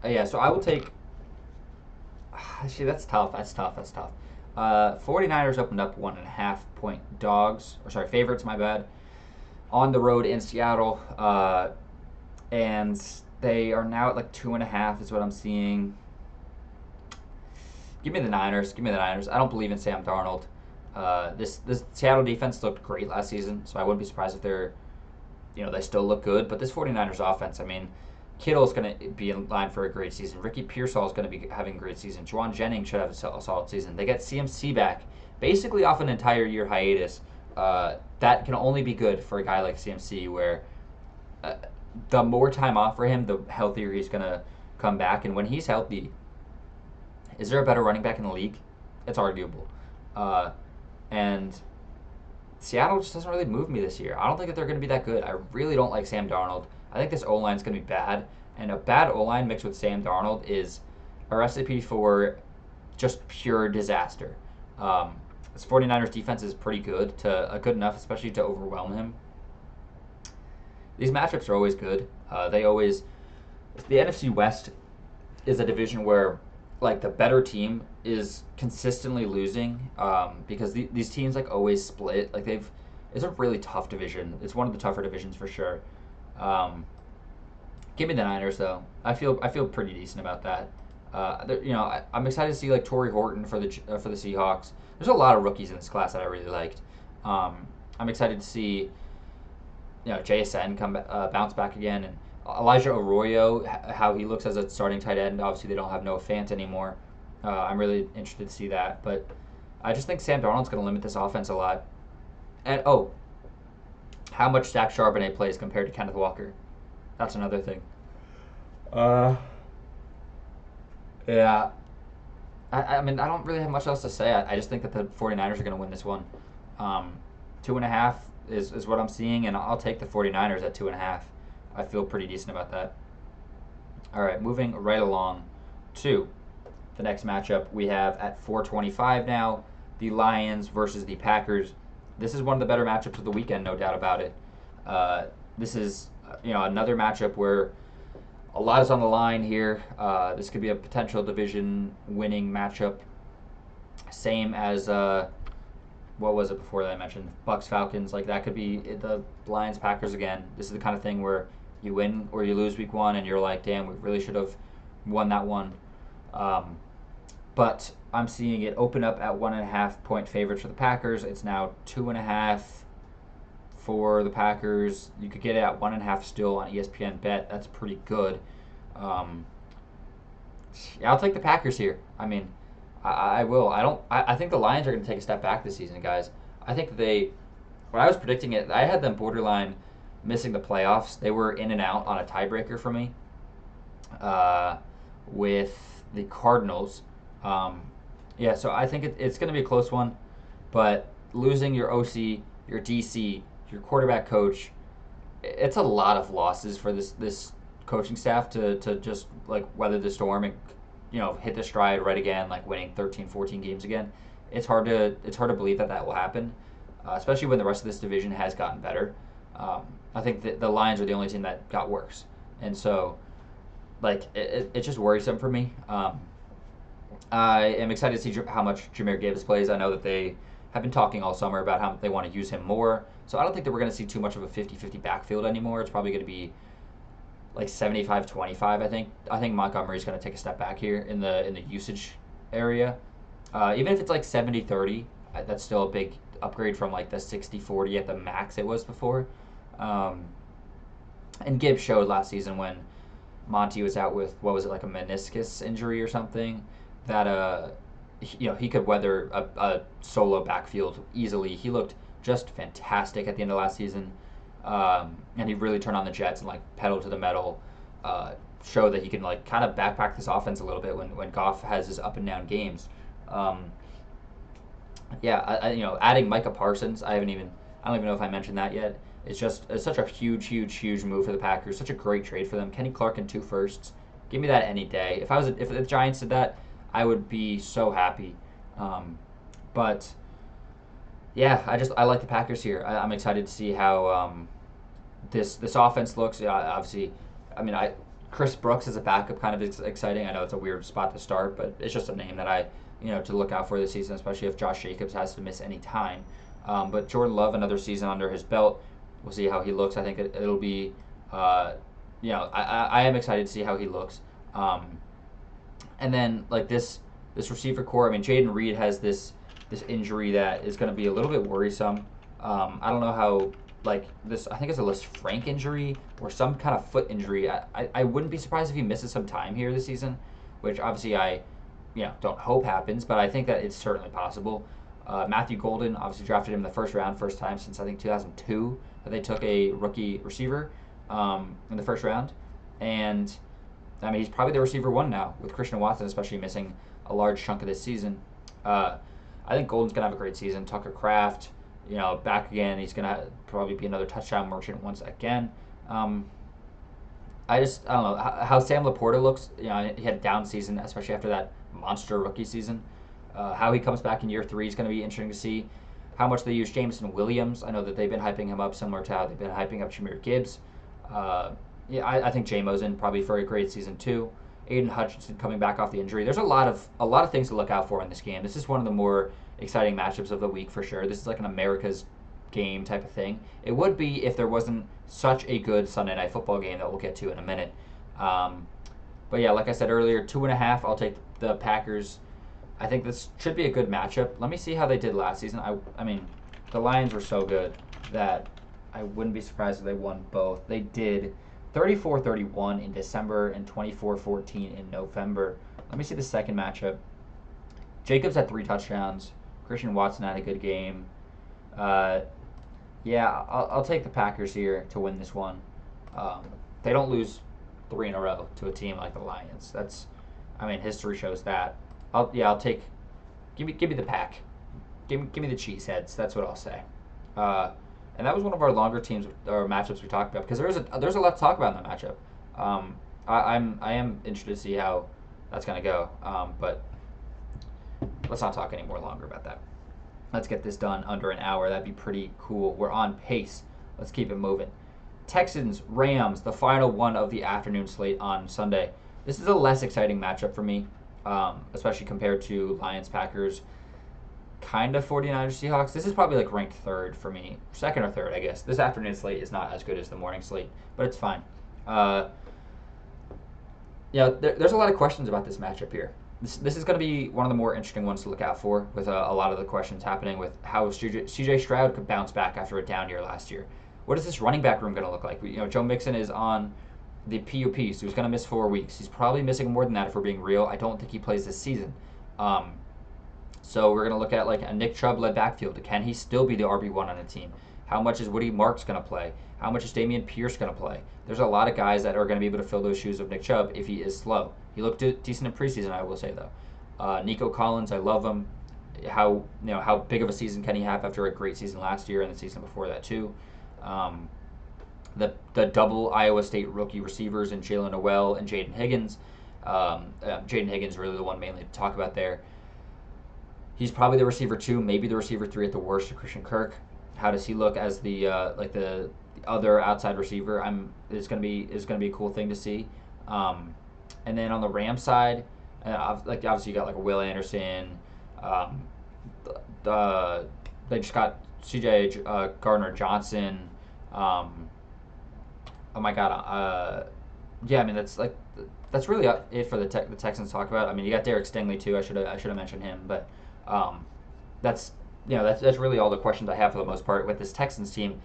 Yeah, so I will take. Actually, that's tough. 49ers opened up 1.5 point favorites, my bad, on the road in Seattle. And they are now at 2.5 is what I'm seeing. Give me the Niners. I don't believe in Sam Darnold. This Seattle defense looked great last season, so I wouldn't be surprised if they still look good. But this 49ers offense, Kittle's going to be in line for a great season. Ricky Pearsall is going to be having a great season. Juwan Jennings should have a solid season. They get CMC back, basically off an entire year hiatus. That can only be good for a guy like CMC, where the more time off for him, the healthier he's going to come back. And when he's healthy, is there a better running back in the league? It's arguable. And Seattle just doesn't really move me this year. I don't think that they're going to be that good. I really don't like Sam Darnold. I think this O-line is going to be bad, and a bad O-line mixed with Sam Darnold is a recipe for just pure disaster. This 49ers defense is pretty good, good enough, especially to overwhelm him. These matchups are always good. The NFC West is a division where like the better team is consistently losing because these teams like always split. It's a really tough division. It's one of the tougher divisions for sure. Give me the Niners though. I feel pretty decent about that. I'm excited to see like Torrey Horton for the Seahawks. There's a lot of rookies in this class that I really liked. I'm excited to see JSN bounce back again, and Elijah Arroyo, how he looks as a starting tight end. Obviously, they don't have Noah Fant anymore. I'm really interested to see that, but I just think Sam Darnold's going to limit this offense a lot. And how much Zach Charbonnet plays compared to Kenneth Walker. That's another thing. Yeah. I mean, I don't really have much else to say. I just think that the 49ers are going to win this one. 2.5 is what I'm seeing, and I'll take the 49ers at 2.5. I feel pretty decent about that. All right, moving right along to the next matchup. We have at 4:25 now, the Lions versus the Packers. This is one of the better matchups of the weekend, no doubt about it. This is another matchup where a lot is on the line here. This could be a potential division-winning matchup. Same as what was it before that I mentioned? Bucks Falcons. Like that could be the Lions Packers again. This is the kind of thing where you win or you lose week one, and you're like, damn, we really should have won that one. But I'm seeing it open up at 1.5 point favorites for the Packers. It's now 2.5 for the Packers. You could get it at 1.5 still on ESPN Bet. That's pretty good. I'll take the Packers here. I mean, I will. I think the Lions are going to take a step back this season, guys. I think when I was predicting it, I had them borderline missing the playoffs. They were in and out on a tiebreaker for me with the Cardinals. So I think it's going to be a close one, but losing your OC, your DC, your quarterback coach, it's a lot of losses for this coaching staff to just like weather the storm and hit the stride right again, like winning 13, 14 games again. It's hard to believe that will happen, especially when the rest of this division has gotten better. I think that the Lions are the only team that got worse, and so it's just worrisome for me. I am excited to see how much Jahmyr Gibbs plays. I know that they have been talking all summer about how they want to use him more, so I don't think that we're going to see too much of a 50-50 backfield anymore. It's probably going to be like 75-25, I think. I think Montgomery's going to take a step back here in the usage area. Even if it's like 70-30, that's still a big upgrade from like the 60-40 at the max it was before. And Gibbs showed last season when Monty was out with, what was it, like a meniscus injury or something, that he could weather a solo backfield easily. He looked just fantastic at the end of last season. And he really turned on the Jets and like pedal to the metal, show that he can like kind of backpack this offense a little bit when Goff has his up and down games. Adding Micah Parsons, I don't even know if I mentioned that yet. It's such a huge move for the Packers. Such a great trade for them. Kenny Clark and 2 firsts. Give me that any day. If the Giants did that, I would be so happy. But yeah, I like the Packers here. I'm excited to see how this offense looks. Obviously, I mean, Chris Brooks as a backup kind of exciting. I know it's a weird spot to start, but it's just a name that to look out for this season, especially if Josh Jacobs has to miss any time. But Jordan Love, another season under his belt. We'll see how he looks. I think it'll be, I am excited to see how he looks. And then like this receiver core. I mean, Jaden Reed has this injury that is going to be a little bit worrisome. I don't know how this. I think it's a Les Frank injury or some kind of foot injury. I wouldn't be surprised if he misses some time here this season, which obviously I don't hope happens, but I think that it's certainly possible. Matthew Golden obviously drafted him in the first round, first time since I think 2002 that they took a rookie receiver in the first round, and I mean he's probably the receiver one now with Christian Watson especially missing a large chunk of this season. I think Golden's gonna have a great season. Tucker Kraft, back again. He's going to probably be another touchdown merchant once again. Um, I don't know how Sam Laporta looks. He had a down season, especially after that monster rookie season. How he comes back in year 3 is going to be interesting to see. How much they use Jameson Williams. I know that they've been hyping him up similar to how they've been hyping up Jahmyr Gibbs. I think J-Mo's in probably for a great season too. Aiden Hutchinson coming back off the injury. There's a lot of things to look out for in this game. This is one of the more exciting matchups of the week for sure. This is like an America's game type of thing. It would be if there wasn't such a good Sunday Night Football game that we'll get to in a minute. But yeah, like I said earlier, 2.5. I'll take the Packers. I think this should be a good matchup. Let me see how they did last season. I mean, the Lions were so good that I wouldn't be surprised if they won both. They did 34-31 in December and 24-14 in November. Let me see the second matchup. Jacobs had 3 touchdowns. Christian Watson had a good game. I'll take the Packers here to win this one. They don't lose 3 in a row to a team like the Lions. History shows that. I'll take. Give me the pack. Give me the cheeseheads. That's what I'll say. And that was one of our longer teams or matchups we talked about because there's a lot to talk about in that matchup. I am interested to see how that's gonna go. But let's not talk any more longer about that. Let's get this done under an hour. That'd be pretty cool. We're on pace. Let's keep it moving. Texans, Rams, the final one of the afternoon slate on Sunday. This is a less exciting matchup for me, especially compared to Lions, Packers, kind of 49ers, Seahawks. This is probably like ranked 3rd for me. 2nd or 3rd, I guess. This afternoon slate is not as good as the morning slate, but it's fine. There's a lot of questions about this matchup here. This is going to be one of the more interesting ones to look out for with a lot of the questions happening with how CJ Stroud could bounce back after a down year last year. What is this running back room going to look like? Joe Mixon is on the PUP, so he's going to miss 4 weeks. He's probably missing more than that if we're being real. I don't think he plays this season. So we're going to look at like a Nick Chubb-led backfield. Can he still be the RB1 on a team? How much is Woody Marks going to play? How much is Dameon Pierce going to play? There's a lot of guys that are going to be able to fill those shoes of Nick Chubb if he is slow. He looked decent in preseason, I will say though. Nico Collins, I love him. How big of a season can he have after a great season last year and the season before that too? The double Iowa State rookie receivers in Jalen Noel and Jaden Higgins. Jaden Higgins really the one mainly to talk about there. He's probably the receiver 2, maybe the receiver 3 at the worst to Christian Kirk. How does he look as the other outside receiver? It's gonna be a cool thing to see. And then on the Rams side, obviously you got like a Will Anderson. They just got C.J. Gardner Johnson. Oh my God. That's really it for the Texans to talk about. You got Derek Stingley too. I should have mentioned him, but that's really all the questions I have for the most part with this Texans team.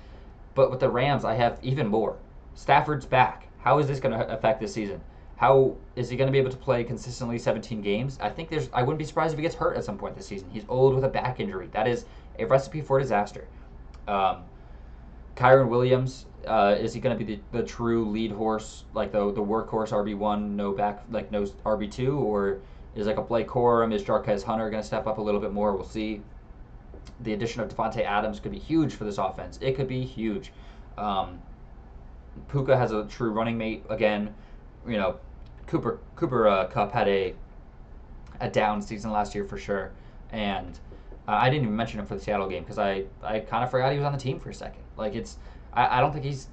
But with the Rams, I have even more. Stafford's back. How is this going to affect this season? How is he going to be able to play consistently 17 games? I wouldn't be surprised if he gets hurt at some point this season. He's old with a back injury. That is a recipe for disaster. Kyron Williams, is he going to be the true lead horse, like the workhorse RB1, no RB2, or is like a Blake Corum, is Jarquez Hunter going to step up a little bit more? We'll see. The addition of Devontae Adams could be huge for this offense. It could be huge. Puka has a true running mate again. Cooper Kupp had a down season last year for sure, and I didn't even mention him for the Seattle game because I kind of forgot he was on the team for a second. I don't think he's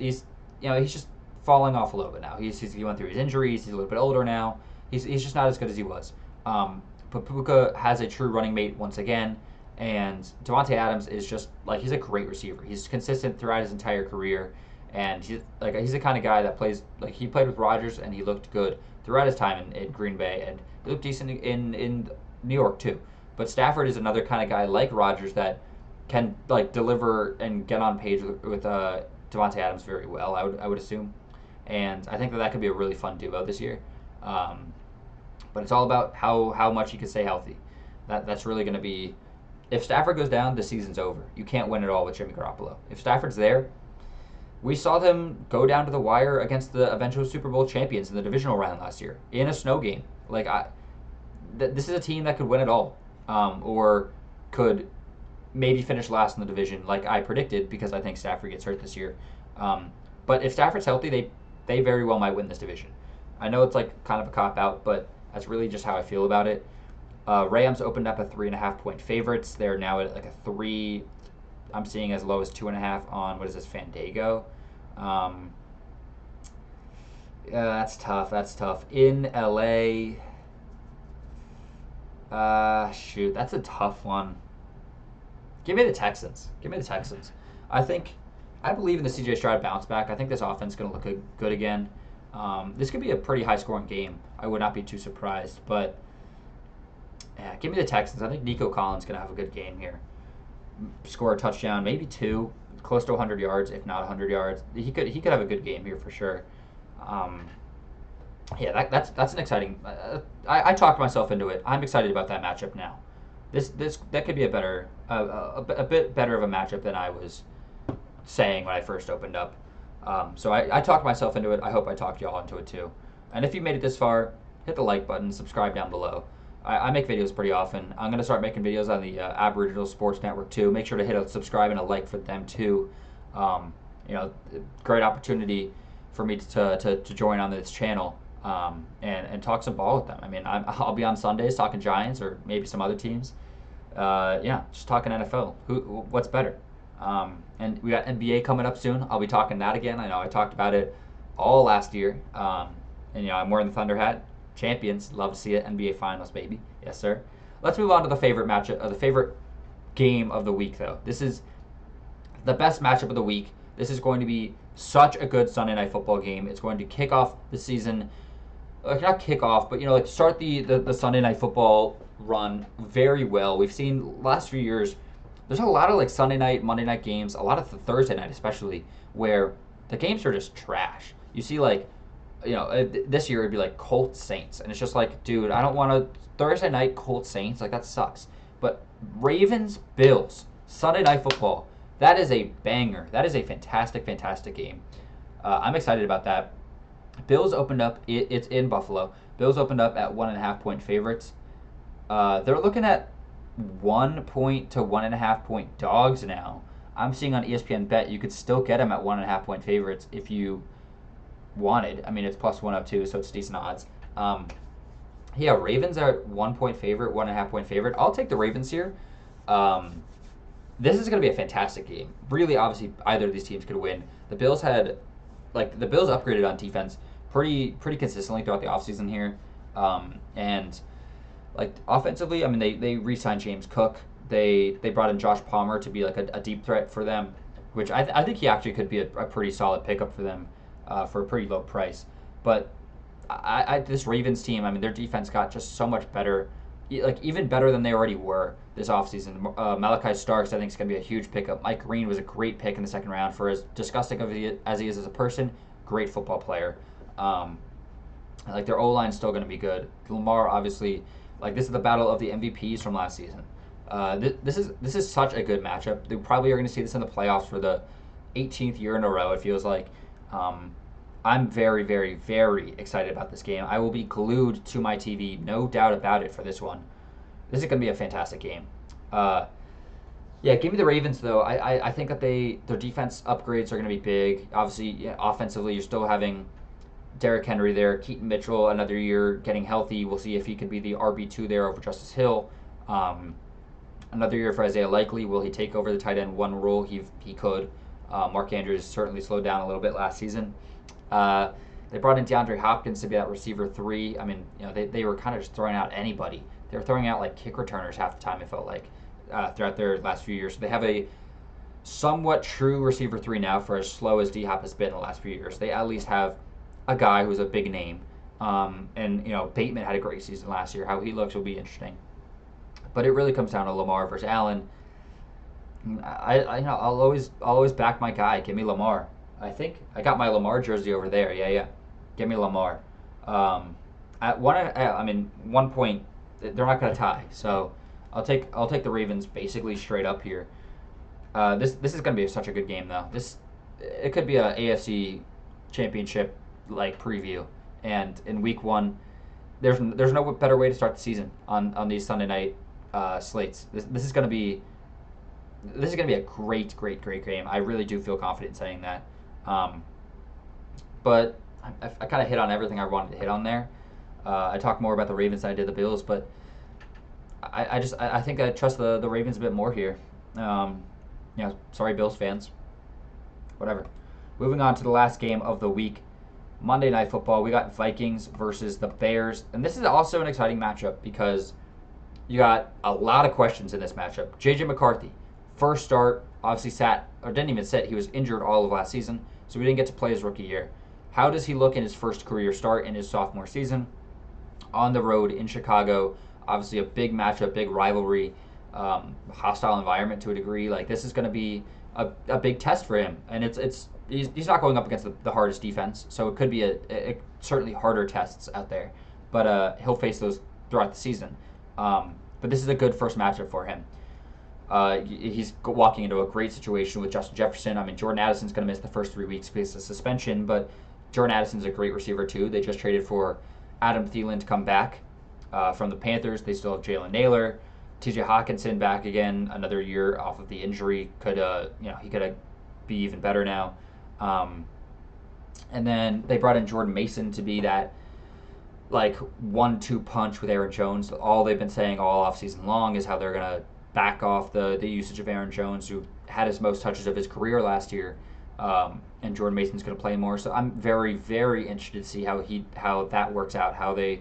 just falling off a little bit now. He went through his injuries. He's a little bit older now. He's just not as good as he was. But Puka has a true running mate once again, and Devontae Adams is just he's a great receiver. He's consistent throughout his entire career, and he's the kind of guy that plays he played with Rodgers and he looked good throughout his time in Green Bay, and he looked decent in New York too. But Stafford is another kind of guy like Rodgers that can deliver and get on page with Devontae Adams very well. I would assume, and I think that could be a really fun duo this year. But it's all about how much he can stay healthy. That's really going to be. If Stafford goes down, the season's over. You can't win it all with Jimmy Garoppolo. If Stafford's there, we saw them go down to the wire against the eventual Super Bowl champions in the divisional round last year in a snow game. This is a team that could win it all, or could maybe finish last in the division, like I predicted, because I think Stafford gets hurt this year. Um, but if Stafford's healthy, they very well might win this division. I know it's like kind of a cop out, but that's really just how I feel about it. Rams opened up at 3.5 point favorites. They're now at like a 3. I'm seeing as low as 2.5 on what is this, Fandango. Um, that's tough. That's tough. In LA, shoot, that's a tough one. Give me the Texans. Give me the Texans. I think, I believe in the CJ Stroud bounce back. I think this offense is going to look good again. This could be a pretty high scoring game. I would not be too surprised. But yeah, give me the Texans. I think Nico Collins is going to have a good game here. Score a touchdown, maybe 2, close to 100 yards, if not 100 yards. He could have a good game here for sure. Yeah, that's an exciting. I talked myself into it. I'm excited about that matchup now. That could be a bit better of a matchup than I was saying when I first opened up. So I talked myself into it. I hope I talked y'all into it too. And if you made it this far, hit the like button, subscribe down below. I make videos pretty often. I'm going to start making videos on the Aboriginal Sports Network too. Make sure to hit a subscribe and a like for them too. Great opportunity for me to join on this channel and talk some ball with them. I mean, I'll be on Sundays talking Giants or maybe some other teams. Just talking NFL. What's better? And we got NBA coming up soon. I'll be talking that again. I know I talked about it all last year. I'm wearing the Thunder hat. Champions, love to see it. NBA Finals, baby. Yes, sir. Let's move on to the favorite matchup, the favorite game of the week, though. This is the best matchup of the week. This is going to be such a good Sunday Night Football game. It's going to kick off the season, not kick off, but start the Sunday Night Football run very well. We've seen last few years. There's a lot of Sunday night, Monday night games, a lot of the Thursday night especially, where the games are just trash. You see this year it'd be Colts Saints, and it's just dude, I don't want to Thursday night Colts Saints, that sucks. But Ravens Bills Sunday Night Football, that is a banger. That is a fantastic game. I'm excited about that. Bills opened up. It's in Buffalo. Bills opened up at 1.5 point favorites. They're looking at 1 point to 1.5 point dogs now. I'm seeing on ESPN Bet you could still get them at 1.5 point favorites if you wanted. I mean, it's plus 102, so it's decent odds. Ravens are 1 point favorite, 1.5 point favorite. I'll take the Ravens here. This is going to be a fantastic game. Really, obviously, either of these teams could win. The Bills upgraded on defense pretty consistently throughout the offseason here. And offensively, I mean, they re-signed James Cook. They brought in Josh Palmer to be a deep threat for them, which I think he actually could be a pretty solid pickup for them for a pretty low price. But this Ravens team, I mean, their defense got just so much better, even better than they already were this offseason. Malachi Starks, I think, is going to be a huge pickup. Mike Green was a great pick in the second round. For as disgusting as he is as a person, great football player. Their O-line is still going to be good. Lamar, obviously, this is the battle of the MVPs from last season. This is such a good matchup. They probably are going to see this in the playoffs for the 18th year in a row, it feels like. I'm very, very, very excited about this game. I will be glued to my TV, no doubt about it, for this one. This is going to be a fantastic game. Give me the Ravens, though. I think that their defense upgrades are going to be big. Obviously, offensively, you're still having Derrick Henry there. Keaton Mitchell, another year getting healthy. We'll see if he could be the RB2 there over Justice Hill. Another year for Isaiah Likely. Will he take over the tight end one role? He could. Mark Andrews certainly slowed down a little bit last season. They brought in DeAndre Hopkins to be that receiver 3. I mean, they were kind of just throwing out anybody. They were throwing out kick returners half the time, it felt like, throughout their last few years. So they have a somewhat true receiver 3 now, for as slow as D-Hop has been in the last few years. They at least have a guy who's a big name. Bateman had a great season last year. How he looks will be interesting. But it really comes down to Lamar versus Allen. I'll always back my guy. Give me Lamar. I think I got my Lamar jersey over there. Yeah. Give me Lamar. At 1 point, they're not going to tie. So I'll take the Ravens basically straight up here. This is going to be such a good game, though. It could be a AFC championship preview. And in week 1, there's no better way to start the season on these Sunday night slates. This is going to be This is going to be a great, great, great game. I really do feel confident in saying that. Um, but I kind of hit on everything I wanted to hit on there. I talked more about the Ravens than I did the Bills, but I think I trust the Ravens a bit more here. Um, sorry, Bills fans. Whatever. Moving on to the last game of the week, Monday Night Football. We got Vikings versus the Bears, and this is also an exciting matchup because you got a lot of questions in this matchup. JJ McCarthy, first start, obviously sat or didn't even sit. He was injured all of last season, so we didn't get to play his rookie year. How does he look in his first career start in his sophomore season? On the road in Chicago, obviously a big matchup, big rivalry, hostile environment to a degree. Like this is going to be a big test for him, and he's not going up against the hardest defense, so it could be a certainly harder tests out there, but he'll face those throughout the season. But this is a good first matchup for him. He's walking into a great situation with Justin Jefferson. I mean, Jordan Addison's going to miss the first 3 weeks because of suspension, but Jordan Addison's a great receiver too. They just traded for Adam Thielen to come back from the Panthers. They still have Jalen Naylor, T.J. Hawkinson back again, another year off of the injury. He could be even better now. And then they brought in Jordan Mason to be that like 1-2 punch with Aaron Jones. All they've been saying all offseason long is how they're gonna back off the usage of Aaron Jones, who had his most touches of his career last year. And Jordan Mason's going to play more. So I'm very, very interested to see how that works out, how they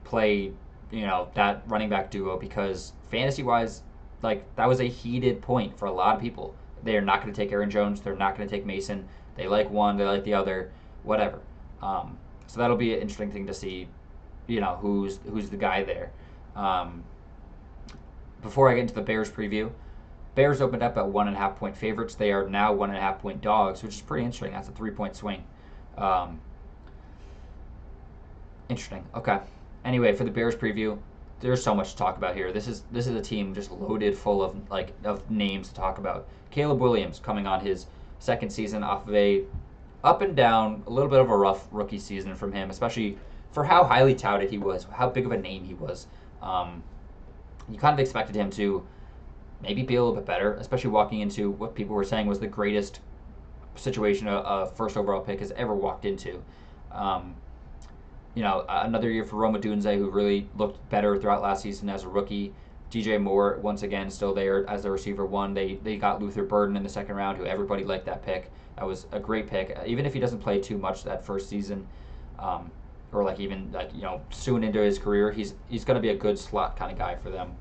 play, that running back duo, because fantasy-wise, like that was a heated point for a lot of people. They are not going to take Aaron Jones. They're not going to take Mason. They like one, they like the other, whatever. So that'll be an interesting thing to see, who's the guy there. Before I get into the Bears preview, Bears opened up at 1.5 point favorites. They are now 1.5 point dogs, which is pretty interesting. That's a 3-point swing. Interesting. Okay. Anyway, for the Bears preview, there's so much to talk about here. This is a team just loaded full of names to talk about. Caleb Williams coming on his second season off of a up and down, a little bit of a rough rookie season from him, especially for how highly touted he was, how big of a name he was. You kind of expected him to maybe be a little bit better, especially walking into what people were saying was the greatest situation a first overall pick has ever walked into. Another year for Roma Dunze, who really looked better throughout last season as a rookie. DJ Moore, once again, still there as the receiver one. They got Luther Burden in the second round, who everybody liked that pick. That was a great pick. Even if he doesn't play too much that first season, or soon into his career, he's going to be a good slot kind of guy for them.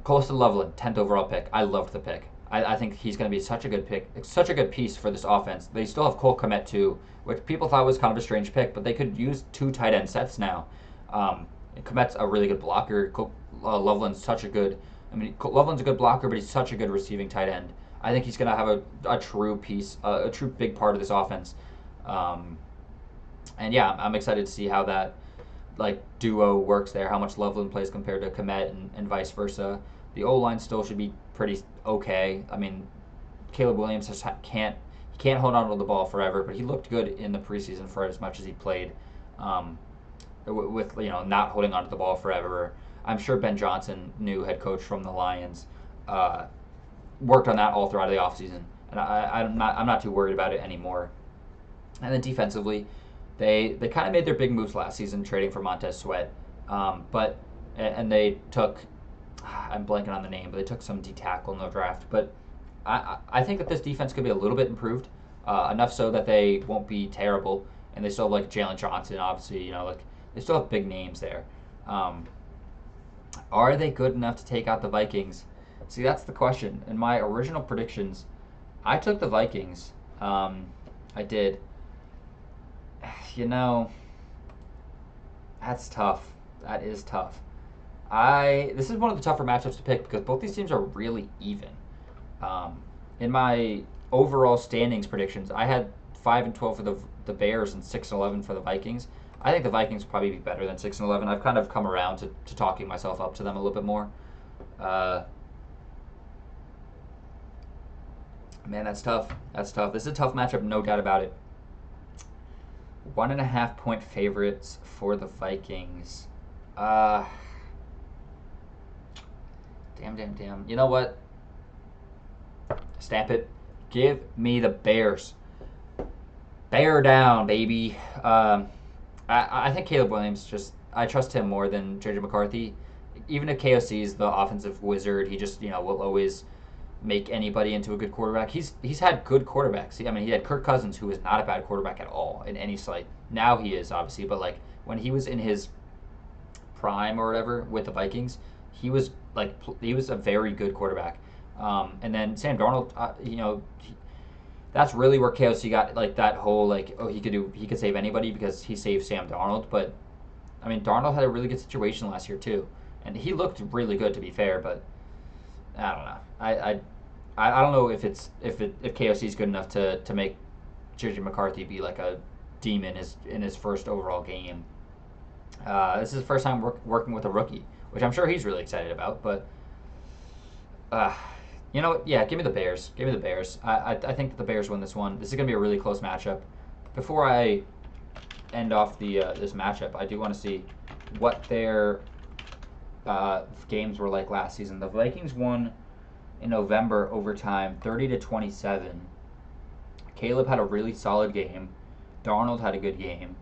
Colston Loveland, 10th overall pick. I loved the pick. I think he's going to be such a good pick, such a good piece for this offense. They still have Cole Kmet too, which people thought was kind of a strange pick, but they could use 2 tight end sets now. Kmet's a really good blocker. Loveland's Loveland's a good blocker, but he's such a good receiving tight end. I think he's going to have a true piece, a true big part of this offense. I'm excited to see how that duo works there, how much Loveland plays compared to Kmet and vice versa. The O-line still should be pretty okay. I mean, Caleb Williams just can't hold on to the ball forever, but he looked good in the preseason for as much as he played. With not holding on to the ball forever. I'm sure Ben Johnson, new head coach from the Lions, worked on that all throughout the offseason, and I'm not too worried about it anymore. And then defensively, they kind of made their big moves last season, trading for Montez Sweat, and they took, I'm blanking on the name, but they took some D tackle in the draft. But I think that this defense could be a little bit improved, enough so that they won't be terrible, and they still have Jalen Johnson, obviously, they still have big names there. Are they good enough to take out the Vikings? See, that's the question. In my original predictions, I took the Vikings. I did. That's tough. That is tough. This is one of the tougher matchups to pick because both these teams are really even. In my overall standings predictions, I had 5-12 for the Bears and 6-11 for the Vikings. I think the Vikings will probably be better than 6-11. I've kind of come around to talking myself up to them a little bit more. Man, that's tough. That's tough. This is a tough matchup, no doubt about it. 1.5 point favorites for the Vikings. Damn. You know what? Stamp it. Give me the Bears. Bear down, baby. I think Caleb Williams I trust him more than JJ McCarthy. Even if KOC is the offensive wizard, he just will always make anybody into a good quarterback. He's had good quarterbacks. He had Kirk Cousins, who is not a bad quarterback at all in any slight. Now he is, obviously, but like when he was in his prime or whatever with the Vikings, he was a very good quarterback. And then Sam Darnold, that's really where KOC got like that whole he could save anybody because he saved Sam Darnold. But Darnold had a really good situation last year too, and he looked really good to be fair. But I don't know. I don't know if KOC is good enough to make JJ McCarthy be like a demon in his first overall game. This is the first time working with a rookie, which I'm sure he's really excited about. But you know what? Yeah, give me the Bears. Give me the Bears. I think that the Bears win this one. This is going to be a really close matchup. Before I end off this matchup, I do want to see what their games were like last season. The Vikings won in November overtime, 30-27. Caleb had a really solid game. Darnold had a good game.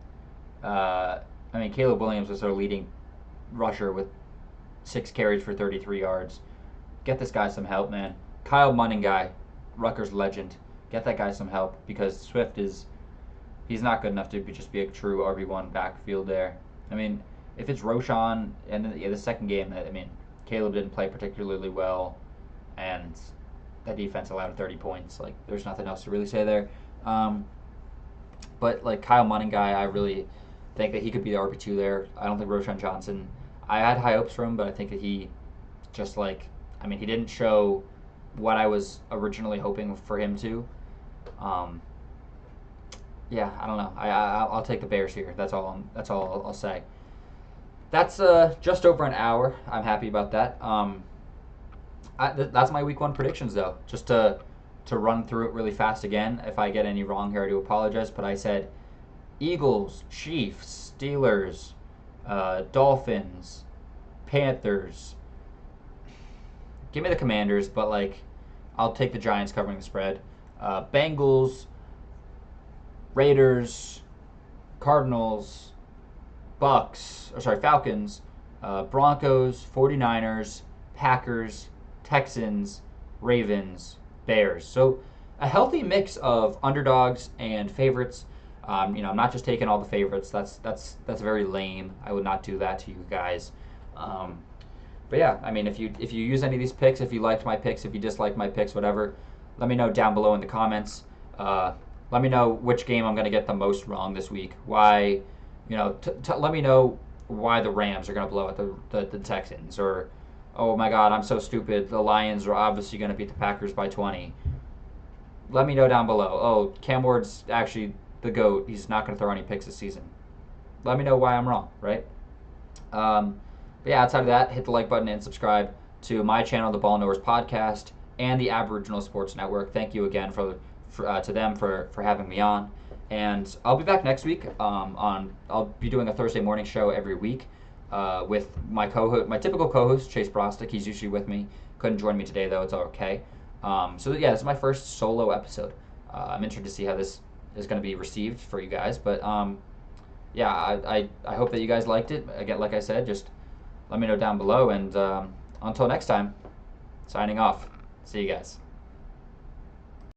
Caleb Williams was their leading rusher with 6 carries for 33 yards. Get this guy some help, man. Kyle Munning, Rutgers legend. Get that guy some help because Swift he's not good enough to just be a true RB1 backfield there. If it's Roschon and then the second game, Caleb didn't play particularly well, and that defense allowed 30 points. Like, there's nothing else to really say there. But like Kyle Munning, I really think that he could be the RB2 there. I don't think Roschon Johnson. I had high hopes for him, but I think that he just he didn't show what I was originally hoping for him to. Yeah, I don't know. I'll take the Bears here. That's all I'll say. That's just over an hour. I'm happy about that. That's my week 1 predictions, though. Just to run through it really fast again. If I get any wrong here, I do apologize. But I said Eagles, Chiefs, Steelers, Dolphins, Panthers. Give me the Commanders, but I'll take the Giants covering the spread. Bengals, Raiders, Cardinals, Falcons, Broncos, 49ers, Packers, Texans, Ravens, Bears. So a healthy mix of underdogs and favorites. I'm not just taking all the favorites. That's very lame. I would not do that to you guys. But yeah, if you use any of these picks, if you liked my picks, if you disliked my picks, whatever, let me know down below in the comments. Let me know which game I'm going to get the most wrong this week. Why, let me know why the Rams are going to blow out the Texans. Or, oh my God, I'm so stupid. The Lions are obviously going to beat the Packers by 20. Let me know down below. Oh, Cam Ward's actually the GOAT. He's not going to throw any picks this season. Let me know why I'm wrong, right? But yeah, outside of that, hit the like button and subscribe to my channel, the Ball Knowers Podcast, and the Aboriginal Sports Network. Thank you again to them for having me on. And I'll be back next week. I'll be doing a Thursday morning show every week with my typical co-host, Chase Brostick. He's usually with me. Couldn't join me today, though. It's okay. So yeah, this is my first solo episode. I'm interested to see how this is going to be received for you guys. But yeah, I hope that you guys liked it. Again, like I said, just let me know down below. And until next time, signing off. See you guys.